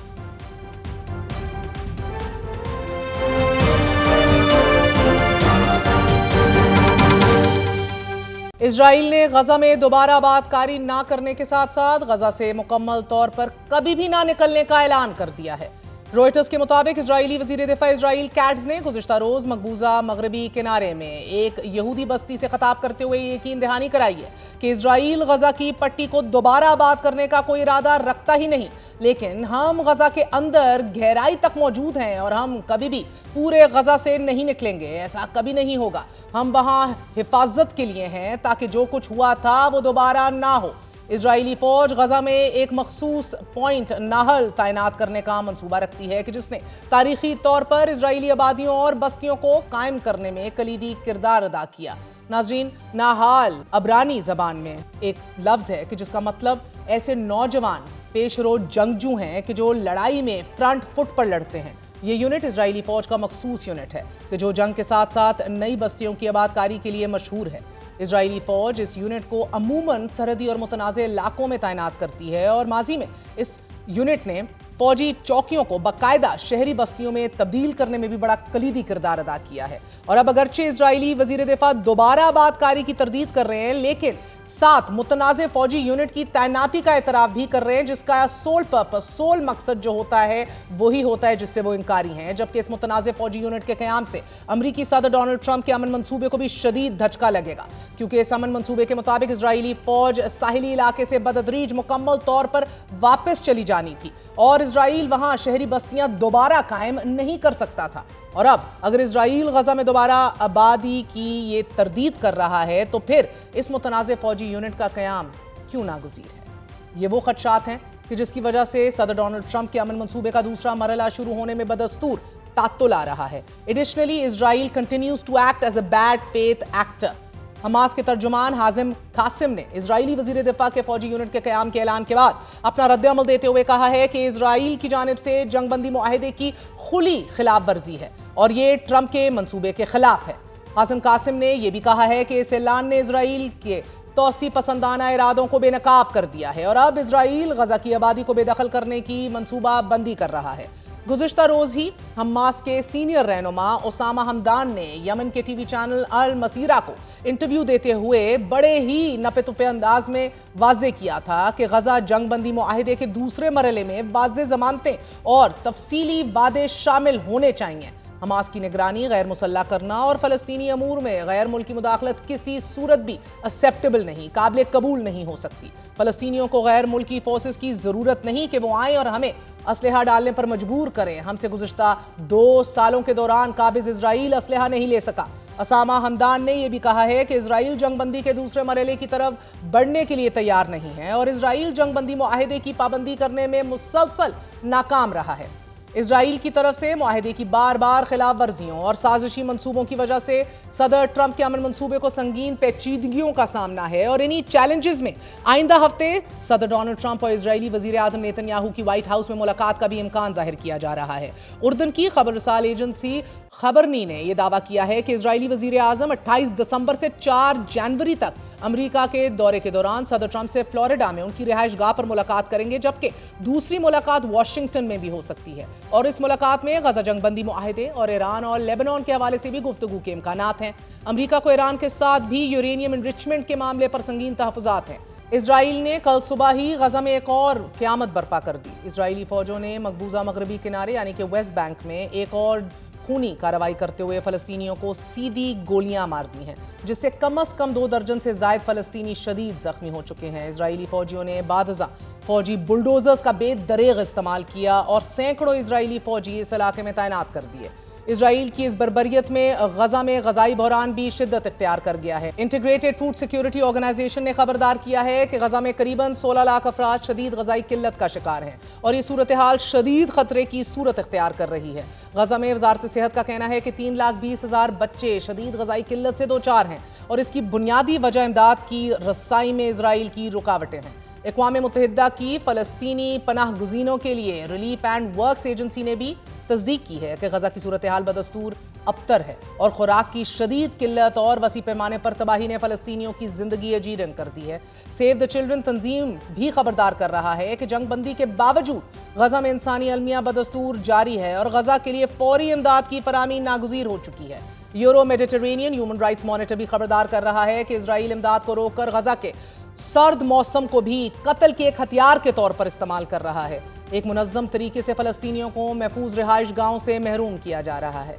B: Israel ने गजा में दोबारा आबादकारी ना करने के साथ साथ गजा से मुकम्मल तौर पर कभी भी ना निकलने का ऐलान कर दिया है। रॉयटर्स के मुताबिक इजरायली वजीर दिफा इजराइल कैट्स ने गुज़िश्ता रोज मकबूजा मगरबी किनारे में एक यहूदी बस्ती से खिताब करते हुए यकीन दहानी कराई है कि इजराइल गजा की पट्टी को दोबारा आबाद करने का कोई इरादा रखता ही नहीं, लेकिन हम गजा के अंदर गहराई तक मौजूद हैं और हम कभी भी पूरे गजा से नहीं निकलेंगे। ऐसा कभी नहीं होगा। हम वहां हिफाजत के लिए हैं ताकि जो कुछ हुआ था वो दोबारा ना हो। इजरायली फौज गजा में एक मखसूस पॉइंट नाहल तैनात करने का मंसूबा रखती है कि जिसने तारीखी तौर पर इजरायली आबादियों और बस्तियों को कायम करने में कलीदी किरदार अदा किया। नाजरीन, नाहाल अबरानी जबान में एक लफ्ज है कि जिसका मतलब ऐसे नौजवान पेशरो जंगजू हैं कि जो लड़ाई में फ्रंट फुट पर लड़ते हैं। ये यूनिट इजरायली फौज का मखसूस यूनिट है कि जो जंग के साथ साथ नई बस्तियों की आबादकारी के लिए मशहूर है। इजरायली फौज इस यूनिट को अमूमन सरहदी और मुतनाज़े इलाकों में तैनात करती है और माजी में इस यूनिट ने फौजी चौकियों को बाकायदा शहरी बस्तियों में तब्दील करने में भी बड़ा कलीदी किरदार अदा किया है। और अब अगरचे इजरायली वजीर दिफा दोबारा आबादकारी की तरदीद कर रहे हैं, लेकिन साथ मुतनाज़े फौजी यूनिट की तैनाती का एतराफ़ भी कर रहे हैं, जिसका सोल मकसद जो होता है वही होता है जिससे वो इनकारी हैं। जबकि इस मुतनाज़े फौजी यूनिट के क़याम से अमरीकी सदर डोनाल्ड ट्रंप के अमन मंसूबे को भी शदीद धचका लगेगा, क्योंकि इस अमन मंसूबे के मुताबिक इजरायली फौज साहिली इलाके से बदतदरीज मुकम्मल तौर पर वापस चली जानी थी और इजराइल वहां शहरी बस्तियां दोबारा कायम नहीं कर सकता था। और अब अगर इजराइल गजा में दोबारा आबादी की ये तरदीद कर रहा है तो फिर इस मुतनाज़े फौजी यूनिट का क़याम क्यों नागुज़ीर है। ये वो खदशात हैं कि जिसकी वजह से सदर डोनाल्ड ट्रंप के अमन मंसूबे का दूसरा मरहला शुरू होने में बदस्तूर तात्तुल आ रहा है। Additionally Israel continues to act as a bad faith actor. Hamas के तर्जुमान हाजिम कासिम ने इजरायली वजीर दिफा के फौजी यूनिट के क़याम के ऐलान के बाद अपना रद्द-ए-अमल देते हुए कहा है कि इजराइल की जानिब से जंगबंदी मुआहदे की खुली खिलाफ वर्जी है और ये ट्रंप के मंसूबे के खिलाफ है। हाजिम कासिम ने यह भी कहा है कि इस ऐलान ने इजराइल के तौसी पसंदाना इरादों को बेनकाब कर दिया है और अब इजराइल गजा की आबादी को बेदखल करने की मंसूबा बंदी कर रहा है। गुज़िश्ता रोज ही हमास के सीनियर रहनुमा ओसामा हमदान ने यमन के टीवी चैनल अल मसीरा को इंटरव्यू देते हुए बड़े ही नपे तुपे अंदाज में वाज़े किया था कि गजा जंगबंदी मुआहिदे के दूसरे मरहले में वाज़े ज़मानतें और तफसीली वादे शामिल होने चाहिए। हमास की निगरानी गैर मुसल्ला करना और फ़लस्तीनी अमूर में गैर मुल्की मुदाखलत किसी सूरत भी एक्सेप्टेबल नहीं, काबिल कबूल नहीं हो सकती। फ़लस्तीनियों को गैर मुल्की फोर्सेस की ज़रूरत नहीं कि वो आएँ और हमें असलहा डालने पर मजबूर करें। हमसे गुज़िश्ता 2 सालों के दौरान काबिज इजराइल असलहा नहीं ले सका। ओसामा हमदान ने यह भी कहा है कि इजराइल जंगबंदी के दूसरे मरहले की तरफ बढ़ने के लिए तैयार नहीं है और इजराइल जंगबंदी मुआहिदे की पाबंदी करने में मुसलसल नाकाम रहा है। इजराइल की तरफ से मुआहिदे की बार बार खिलाफ वर्जियों और साजिशी मंसूबों की वजह से सदर ट्रंप के अमन मंसूबे को संगीन पेचीदगियों का सामना है और इन्हीं चैलेंजेस में आइंदा हफ्ते सदर डोनाल्ड ट्रंप और इजरायली वजीर आजम नेतन्याहू की व्हाइट हाउस में मुलाकात का भी इम्कान जाहिर किया जा रहा है। उर्दन की खबर रसाल एजेंसी खबरनी ने यह दावा किया है कि इजरायली वजीर आजम 28 दिसंबर से 4 जनवरी तक अमेरिका के दौरे के दौरान सदर ट्रंप से फ्लोरिडा में उनकी रिहाइश गाह पर मुलाकात करेंगे, जबकि दूसरी मुलाकात वाशिंगटन में भी हो सकती है और इस मुलाकात में गजा जंगबंदी मुआहिदे और ईरान और लेबनान के हवाले से भी गुफ्तगू के इम्कानात हैं। अमेरिका को ईरान के साथ भी यूरेनियम एनरिचमेंट के मामले पर संगीन तहफ़्फ़ुज़ात हैं। इजराइल ने कल सुबह ही गजा में एक और क़यामत बर्पा कर दी। इजरायली फौजों ने मकबूजा मगरबी किनारे यानी कि वेस्ट बैंक में एक और खूनी कार्रवाई करते हुए फ़लस्तीनियों को सीधी गोलियां मार दी हैं, जिससे कम से कम 2 दर्जन से ज़ायद फ़लस्तीनी शदीद जख्मी हो चुके हैं। इजरायली फौजियों ने बादज़ा फौजी बुलडोजर्स का बेदरेग इस्तेमाल किया और सैकड़ों इजरायली फौजी इस इलाके में तैनात कर दिए। इजराइल की इस बर्बरियत में गजा में गजाई बहरान भी शिद्दत इख्तियार कर गया है। इंटीग्रेटेड फूड सिक्योरिटी ऑर्गेनाइजेशन ने खबरदार किया है कि गजा में करीबन 16 लाख अफराद शदीद गजाई किल्लत का शिकार हैं और ये सूरत हाल शदीद खतरे की सूरत इख्तियार कर रही है। गजा में वजारत सेहत का कहना है कि 3,20,000 बच्चे शदीद गजाई किल्लत से 2-4 हैं और इसकी बुनियादी वजह इमदाद की रसाई में इजराइल की रुकावटें हैं। अक़वाम मुत्तहिदा की फ़लस्तीनी पनाह गुज़ीनों के लिए रिलीफ एंड वर्क्स एजेंसी ने भी तस्दीक की है कि गजा की सूरत हाल बदस्तूर अबतर है और खुराक की शदीद किल्लत और वसी पैमाने पर तबाही ने फ़लस्तीनियों की जिंदगी अजीरन कर दी है। सेव द चिल्ड्रन तंजीम भी खबरदार कर रहा है कि जंग बंदी के बावजूद गजा में इंसानी अलमिया बदस्तूर जारी है और गजा के लिए फौरी इमदाद की फराहमी नागुज़ीर हो चुकी है। Euro Mediterranean human rights monitor भी खबरदार कर रहा है कि इजराइल इमदाद को रोककर गजा के सर्द मौसम को भी कत्ल के एक हथियार के तौर पर इस्तेमाल कर रहा है। एक मुनज़्ज़म तरीके से फ़लस्तीनियों को महफूज रिहाइश गाहों से महरूम किया जा रहा है।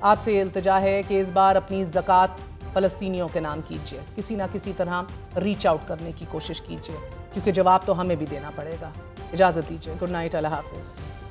B: आपसे इल्तिजा है कि इस बार अपनी ज़कात फ़लस्तीनियों के नाम कीजिए, किसी ना किसी तरह रीच आउट करने की कोशिश कीजिए, क्योंकि जवाब तो हमें भी देना पड़ेगा। इजाज़त दीजिए। गुड नाइट, अल्लाह हाफ़िज़।